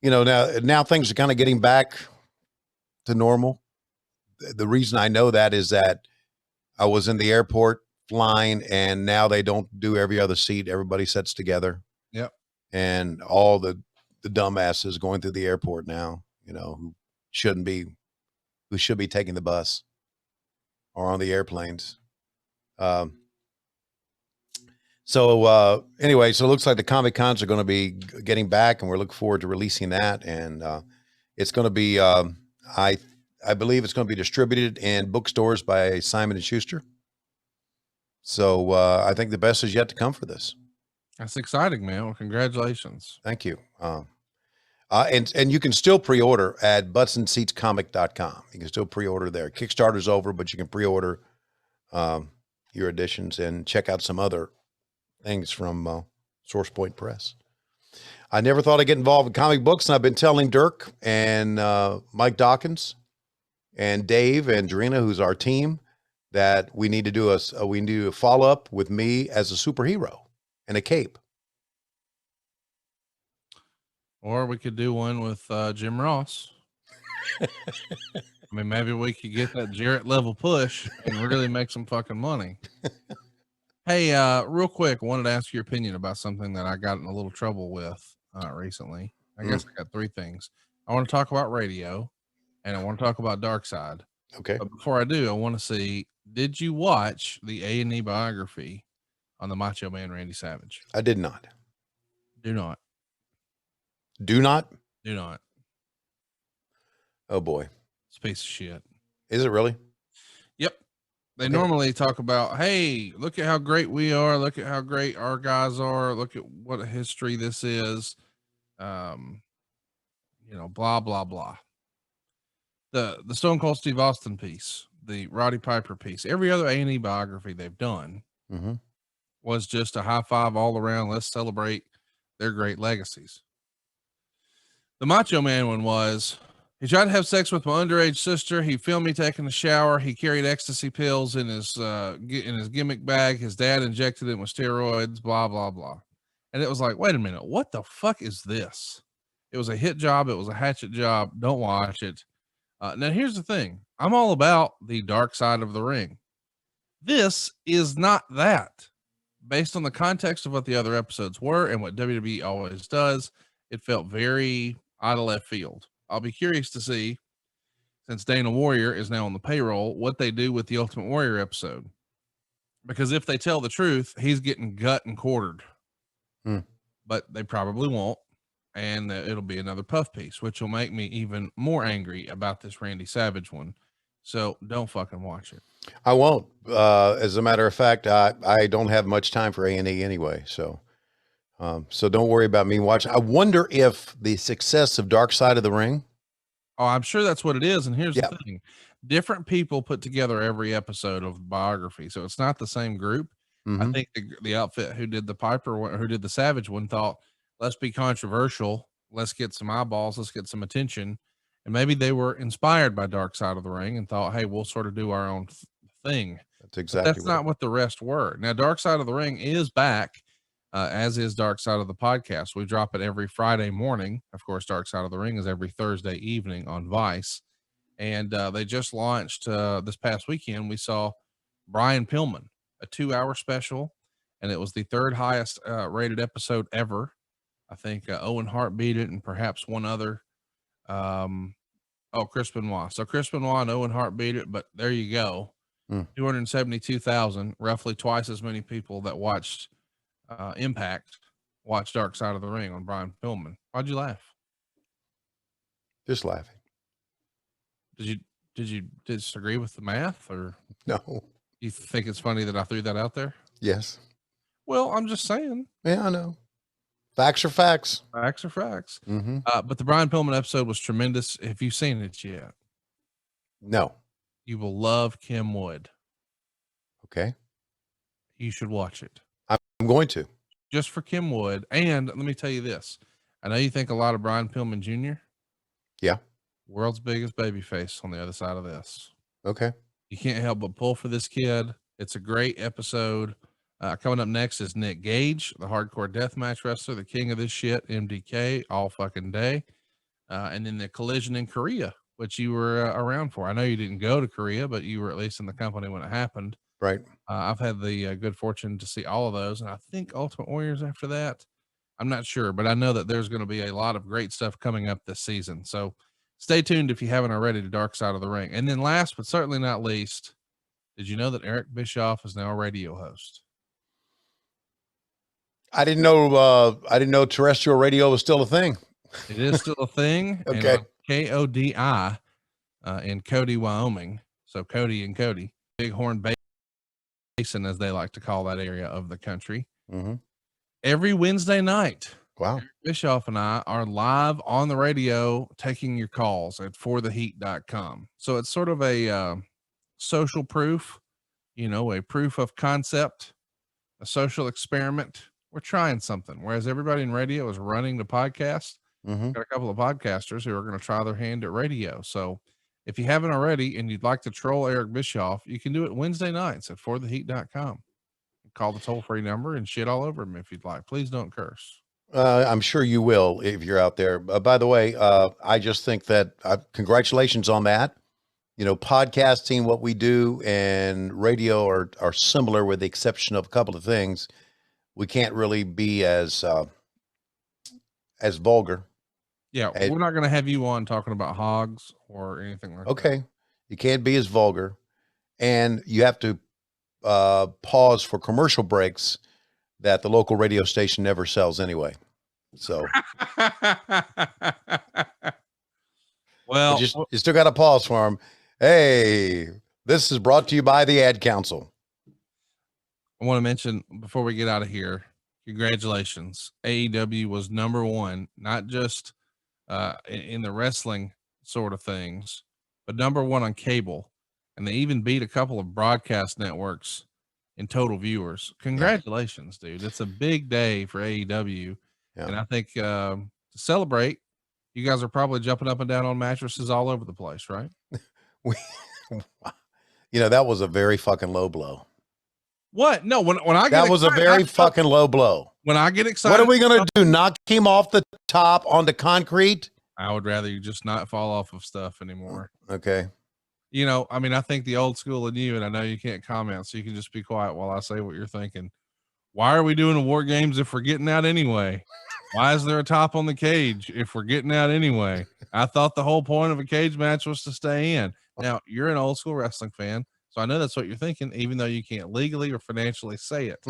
Speaker 2: now things are kind of getting back to normal. The reason I know that is that I was in the airport flying, and now they don't do every other seat. Everybody sits together.
Speaker 7: Yep.
Speaker 2: And all the dumbasses going through the airport now, who should be taking the bus or on the airplanes. So anyway, so it looks like the Comic Cons are going to be getting back, and we're looking forward to releasing that. And it's going to be, I believe it's going to be distributed in bookstores by Simon & Schuster. So I think the best is yet to come for this.
Speaker 7: That's exciting, man. Well, congratulations.
Speaker 2: Thank you. And you can still pre-order at buttsandseatscomic.com. You can still pre-order there. Kickstarter's over, but you can pre-order your editions and check out some other things from Source Point Press. I never thought I'd get involved in comic books, and I've been telling Dirk and Mike Dawkins and Dave and Dorina, who's our team, that we need to do a follow-up with me as a superhero and a cape.
Speaker 7: Or we could do one with Jim Ross. I mean, maybe we could get that Jarrett level push and really make some fucking money. Hey, real quick, I wanted to ask your opinion about something that I got in a little trouble with recently. I guess I got three things. I want to talk about radio, and I want to talk about Dark Side.
Speaker 2: Okay.
Speaker 7: But before I do, I want to see, did you watch the A&E biography on the Macho Man Randy Savage?
Speaker 2: I did not.
Speaker 7: Do not.
Speaker 2: Do not?
Speaker 7: Do not.
Speaker 2: Oh, boy.
Speaker 7: It's a piece of shit.
Speaker 2: Is it really?
Speaker 7: Yep. They normally talk about, hey, look at how great we are. Look at how great our guys are. Look at what a history this is. Blah, blah, blah. The Stone Cold Steve Austin piece, the Roddy Piper piece, every other A&E biography they've done was just a high five all around. Let's celebrate their great legacies. The Macho Man one was, he tried to have sex with my underage sister. He filmed me taking a shower. He carried ecstasy pills in his gimmick bag. His dad injected him with steroids, blah, blah, blah. And it was like, wait a minute, what the fuck is this? It was a hit job. It was a hatchet job. Don't watch it. Now, here's the thing. I'm all about the dark side of the ring. This is not that. Based on the context of what the other episodes were and what WWE always does, it felt very out of left field. I'll be curious to see, since Dana Warrior is now on the payroll, what they do with the Ultimate Warrior episode. Because if they tell the truth, he's getting gut and quartered. But they probably won't. and it'll be another puff piece, which will make me even more angry about this Randy Savage one. So don't fucking watch it.
Speaker 2: I won't. As a matter of fact, I don't have much time for A&E anyway. So don't worry about me watching. I wonder if the success of Dark Side of the Ring.
Speaker 7: Oh, I'm sure that's what it is. And here's the thing. Different people put together every episode of biography. So it's not the same group. I think the outfit who did the Piper one, who did the Savage one, thought, let's be controversial. Let's get some eyeballs. Let's get some attention. And maybe they were inspired by Dark Side of the Ring and thought, hey, we'll sort of do our own thing.
Speaker 2: That's exactly.
Speaker 7: That's not what the rest were. Now, Dark Side of the Ring is back, as is Dark Side of the Podcast. We drop it every Friday morning. Of course, Dark Side of the Ring is every Thursday evening on Vice. And they just launched this past weekend. We saw Brian Pillman, a 2-hour special, and it was the third highest rated episode ever. I think Owen Hart beat it, and perhaps one other. Chris Benoit. So Chris Benoit and Owen Hart beat it, but there you go. 272,000, roughly twice as many people that watched Impact watched Dark Side of the Ring on Brian Pillman. Why'd you laugh?
Speaker 2: Just laughing.
Speaker 7: Did you disagree with the math, or
Speaker 2: no?
Speaker 7: You think it's funny that I threw that out there?
Speaker 2: Yes.
Speaker 7: Well, I'm just saying.
Speaker 2: Yeah, I know. Facts are facts.
Speaker 7: Facts are facts. But the Brian Pillman episode was tremendous. Have you seen it yet?
Speaker 2: No.
Speaker 7: You will love Kim Wood.
Speaker 2: Okay.
Speaker 7: You should watch it.
Speaker 2: I'm going to.
Speaker 7: Just for Kim Wood. And let me tell you this. I know you think a lot of Brian Pillman Jr.
Speaker 2: Yeah.
Speaker 7: World's biggest babyface on the other side of this.
Speaker 2: Okay.
Speaker 7: You can't help but pull for this kid. It's a great episode. Coming up next is Nick Gage, the hardcore deathmatch wrestler, the king of this shit, MDK, all fucking day. And then the Collision in Korea, which you were around for. I know you didn't go to Korea, but you were at least in the company when it happened.
Speaker 2: Right.
Speaker 7: I've had the good fortune to see all of those, and I think Ultimate Warriors after that. I'm not sure, but I know that there's going to be a lot of great stuff coming up this season. So stay tuned if you haven't already to Dark Side of the Ring. And then last but certainly not least, did you know that Eric Bischoff is now a radio host?
Speaker 2: I didn't know terrestrial radio was still a thing.
Speaker 7: It is still a thing.
Speaker 2: Okay.
Speaker 7: And KODI in Cody, Wyoming. So Cody and Cody, Bighorn Basin, as they like to call that area of the country. Every Wednesday night.
Speaker 2: Wow.
Speaker 7: Eric Bischoff and I are live on the radio taking your calls at fortheheat.com. So it's sort of a social proof, a proof of concept, a social experiment. We're trying something. Whereas everybody in radio is running the podcast. Got a couple of podcasters who are going to try their hand at radio. So if you haven't already and you'd like to troll Eric Bischoff, you can do it Wednesday nights at fortheheat.com. Call the toll-free number and shit all over him if you'd like. Please don't curse.
Speaker 2: I'm sure you will if you're out there. By the way, I just think that congratulations on that. Podcasting, what we do, and radio are similar with the exception of a couple of things. We can't really be as vulgar.
Speaker 7: Yeah, we're not going to have you on talking about hogs or anything like that.
Speaker 2: Okay. You can't be as vulgar, and you have to pause for commercial breaks that the local radio station never sells anyway. So
Speaker 7: well,
Speaker 2: you still got to pause for them. Hey, this is brought to you by the Ad Council.
Speaker 7: I want to mention before we get out of here, congratulations. AEW was #1, not just in the wrestling sort of things, but #1 on cable. And they even beat a couple of broadcast networks in total viewers. Congratulations, dude. It's a big day for AEW.
Speaker 2: Yeah.
Speaker 7: And I think to celebrate, you guys are probably jumping up and down on mattresses all over the place, right?
Speaker 2: That was a very fucking low blow.
Speaker 7: What? No, when I get
Speaker 2: that was
Speaker 7: excited,
Speaker 2: a very fucking low blow.
Speaker 7: When I get excited,
Speaker 2: what are we gonna do? Knock him off the top onto concrete?
Speaker 7: I would rather you just not fall off of stuff anymore.
Speaker 2: Okay.
Speaker 7: I think the old school in you, and I know you can't comment, so you can just be quiet while I say what you're thinking. Why are we doing the war games if we're getting out anyway? Why is there a top on the cage if we're getting out anyway? I thought the whole point of a cage match was to stay in. Now, you're an old school wrestling fan, so I know that's what you're thinking, even though you can't legally or financially say it.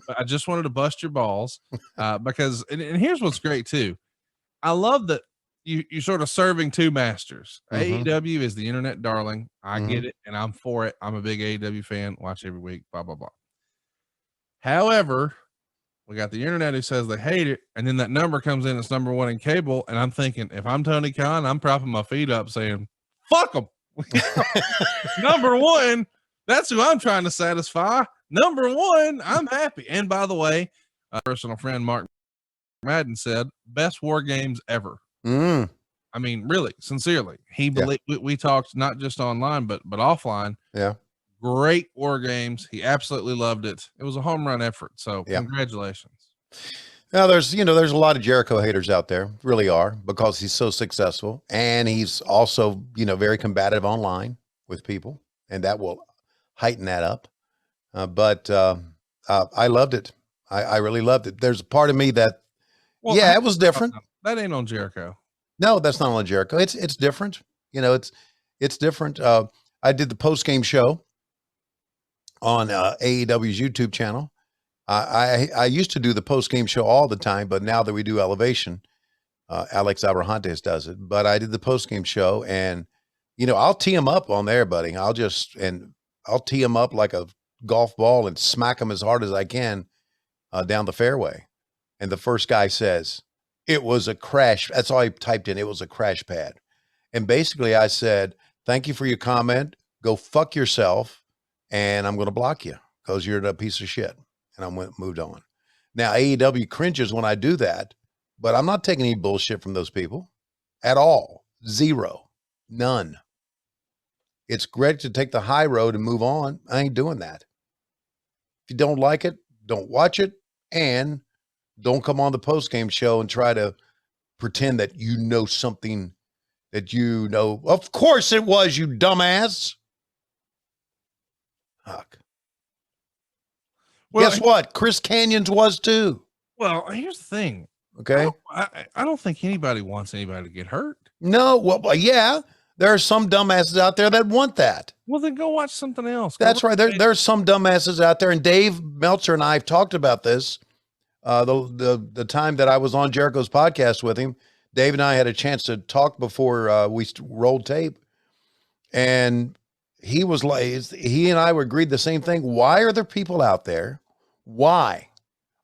Speaker 7: But I just wanted to bust your balls because, and here's what's great too. I love that you're sort of serving two masters.
Speaker 2: Mhm.
Speaker 7: AEW is the internet darling. I get
Speaker 2: Mhm.
Speaker 7: it, and I'm for it. I'm a big AEW fan. Watch every week. Blah blah blah. However, we got the internet who says they hate it, and then that number comes in. It's number one in cable, and I'm thinking, if I'm Tony Khan, I'm propping my feet up, saying, "Fuck them." Number one, that's who I'm trying to satisfy. Number one, I'm happy. And by the way, a personal friend Mark Madden said, "Best war games ever." I mean, really, sincerely, he believed. We talked not just online, but offline.
Speaker 2: Yeah.
Speaker 7: Great war games. He absolutely loved it. It was a home run effort. So congratulations.
Speaker 2: Now there's a lot of Jericho haters out there, really are, because he's so successful, and he's also, very combative online with people, and that will heighten that up. But I loved it. I really loved it. There's a part of me that, it was different.
Speaker 7: That ain't on Jericho.
Speaker 2: No, that's not on Jericho. It's different. It's different. I did the post-game show on AEW's YouTube channel. I used to do the post-game show all the time, but now that we do Elevation, Alex Abrahantes does it. But I did the post-game show, and I'll tee him up on there, buddy. I'll tee him up like a golf ball and smack him as hard as I can down the fairway. And the first guy says, it was a crash. That's all he typed in. It was a crash pad. And basically I said, thank you for your comment. Go fuck yourself. And I'm going to block you because you're a piece of shit. And I moved on. Now AEW cringes when I do that, but I'm not taking any bullshit from those people at all. Zero, none. It's great to take the high road and move on. I ain't doing that. If you don't like it, don't watch it. And don't come on the post-game show and try to pretend that you know something that you know. Of course it was, you dumbass. Fuck. Well, guess what? Chris Canyons was too.
Speaker 7: Well, here's the thing.
Speaker 2: Okay.
Speaker 7: I don't think anybody wants anybody to get hurt.
Speaker 2: No. Well, yeah. There are some dumbasses out there that want that.
Speaker 7: Well, then go watch something else.
Speaker 2: That's right. There's some dumbasses out there. And Dave Meltzer and I have talked about this. The time that I was on Jericho's podcast with him, Dave and I had a chance to talk before we rolled tape, and he was like, he and I agreed the same thing. Why are there people out there? Why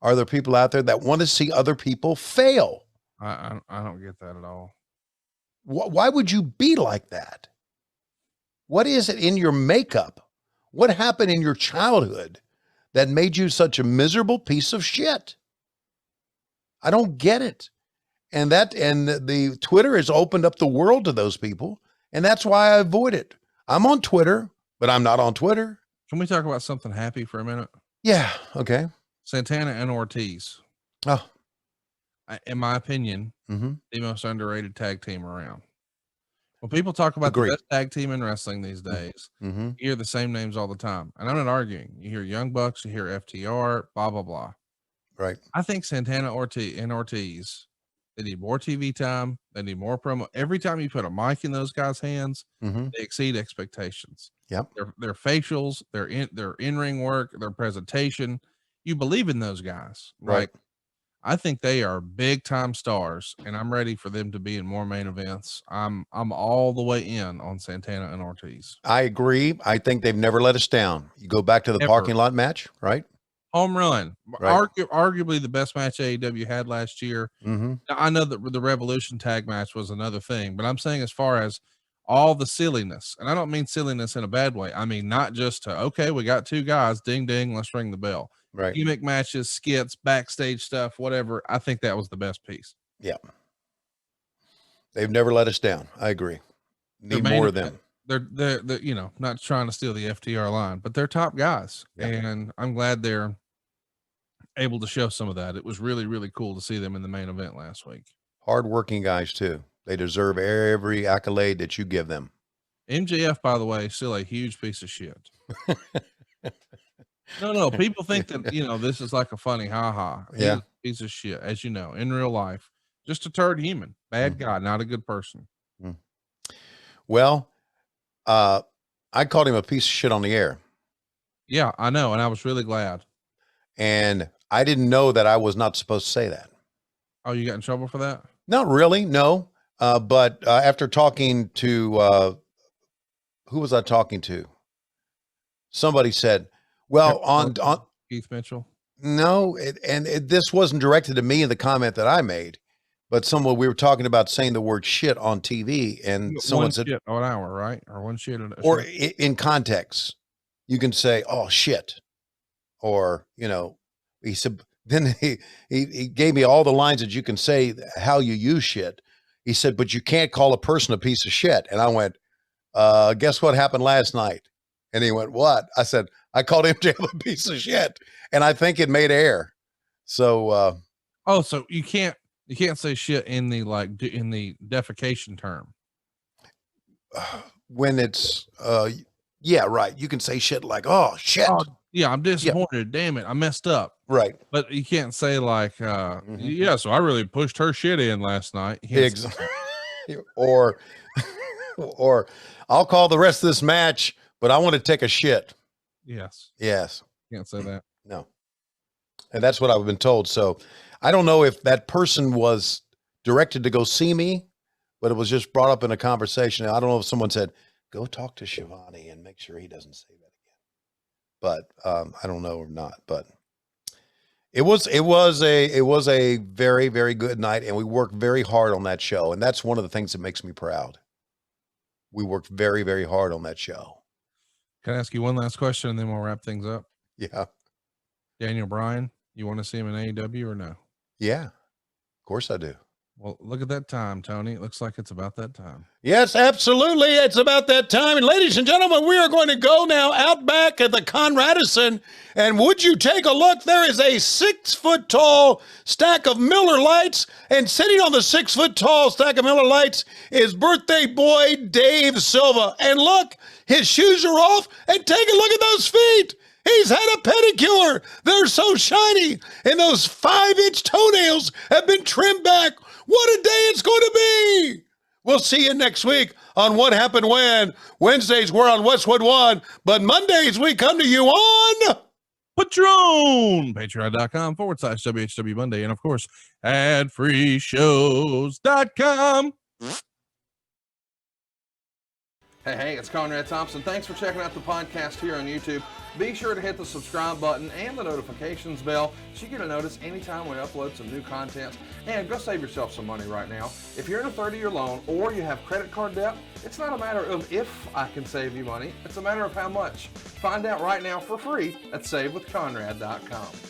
Speaker 2: are there people out there that want to see other people fail?
Speaker 7: I don't get that at all.
Speaker 2: Why would you be like that? What is it in your makeup? What happened in your childhood that made you such a miserable piece of shit? I don't get it. And the Twitter has opened up the world to those people. And that's why I avoid it. I'm on Twitter, but I'm not on Twitter.
Speaker 7: Can we talk about something happy for a minute?
Speaker 2: Yeah. Okay.
Speaker 7: Santana and Ortiz.
Speaker 2: Oh,
Speaker 7: in my opinion, the most underrated tag team around. When people talk about
Speaker 2: Agreed.
Speaker 7: the best tag team in wrestling these days, you hear the same names all the time. And I'm not arguing. You hear Young Bucks, you hear FTR, blah, blah, blah.
Speaker 2: Right.
Speaker 7: I think Santana Ortiz, they need more TV time. They need more promo. Every time you put a mic in those guys' hands, they exceed expectations.
Speaker 2: Yep.
Speaker 7: Their facials, their in-ring work, their presentation. You believe in those guys.
Speaker 2: Right.
Speaker 7: Like, I think they are big time stars, and I'm ready for them to be in more main events. I'm all the way in on Santana and Ortiz.
Speaker 2: I agree. I think they've never let us down. You go back to the parking lot match, right?
Speaker 7: Home run.
Speaker 2: Right.
Speaker 7: Arguably the best match AEW had last year. Now, I know that the Revolution tag match was another thing, but I'm saying as far as all the silliness, and I don't mean silliness in a bad way. I mean, not just to, okay, we got two guys, ding, ding, let's ring the bell.
Speaker 2: Right.
Speaker 7: Gimmick matches, skits, backstage stuff, whatever. I think that was the best piece.
Speaker 2: Yeah. They've never let us down. I agree. Need more of them.
Speaker 7: They're not trying to steal the FTR line, but they're top guys.
Speaker 2: Yeah.
Speaker 7: And I'm glad they're able to show some of that. It was really, really cool to see them in the main event last week.
Speaker 2: Hardworking guys too. They deserve every accolade that you give them.
Speaker 7: MJF, by the way, still a huge piece of shit. No, people think that, this is like a funny ha-ha.
Speaker 2: Yeah.
Speaker 7: Piece of shit, as you know, in real life. Just a turd human. Bad guy, not a good person.
Speaker 2: Well, I called him a piece of shit on the air.
Speaker 7: Yeah, I know, and I was really glad.
Speaker 2: And I didn't know that I was not supposed to say that.
Speaker 7: Oh, you got in trouble for that?
Speaker 2: Not really, no. But after talking to, who was I talking to? Somebody said, well, on
Speaker 7: Keith Mitchell.
Speaker 2: No, this wasn't directed to me in the comment that I made, but we were talking about saying the word shit on TV, and someone said
Speaker 7: shit an hour, right? Or one shit
Speaker 2: or in context, you can say, oh shit. Or, he said, then he gave me all the lines that you can say how you use shit. He said, but you can't call a person a piece of shit. And I went, guess what happened last night? And he went, what? I said, I called MJF a piece of shit, and I think it made air. So,
Speaker 7: so you can't say shit in the in the defecation term.
Speaker 2: When it's, yeah, right. You can say shit like, oh shit.
Speaker 7: Oh, yeah, I'm disappointed. Yeah. Damn it, I messed up.
Speaker 2: Right.
Speaker 7: But you can't say like, yeah, so I really pushed her shit in last night.
Speaker 2: Exactly. or I'll call the rest of this match, but I want to take a shit.
Speaker 7: Yes.
Speaker 2: Can't
Speaker 7: say that.
Speaker 2: No. And that's what I've been told. So I don't know if that person was directed to go see me, but it was just brought up in a conversation. I don't know if someone said, go talk to Schiavone and make sure he doesn't say that again. But I don't know or not, but it was a very, very good night, and we worked very hard on that show. And that's one of the things that makes me proud. We worked very, very hard on that show.
Speaker 7: Can I ask you one last question and then we'll wrap things up?
Speaker 2: Yeah.
Speaker 7: Daniel Bryan, you want to see him in AEW or no?
Speaker 2: Yeah, of course I do.
Speaker 7: Well, look at that time, Tony. It looks like it's about that time.
Speaker 2: Yes, absolutely. It's about that time. And ladies and gentlemen, we are going to go now out back at the Conradison. And would you take a look? There is a 6-foot-tall stack of Miller Lights. And sitting on the 6-foot-tall stack of Miller Lights is birthday boy Dave Silva. And look, his shoes are off. And take a look at those feet. He's had a pedicure. They're so shiny. And those 5-inch toenails have been trimmed back. What a day it's going to be. We'll see you next week on What Happened When. Wednesdays, we're on Westwood One. But Mondays, we come to you on
Speaker 7: Patreon. Patreon.com/WHW Monday. And, of course, adfreeshows.com.
Speaker 1: Hey, it's Conrad Thompson. Thanks for checking out the podcast here on YouTube. Be sure to hit the subscribe button and the notifications bell so you get a notice anytime we upload some new content. And go save yourself some money right now. If you're in a 30-year loan or you have credit card debt, it's not a matter of if I can save you money. It's a matter of how much. Find out right now for free at SaveWithConrad.com.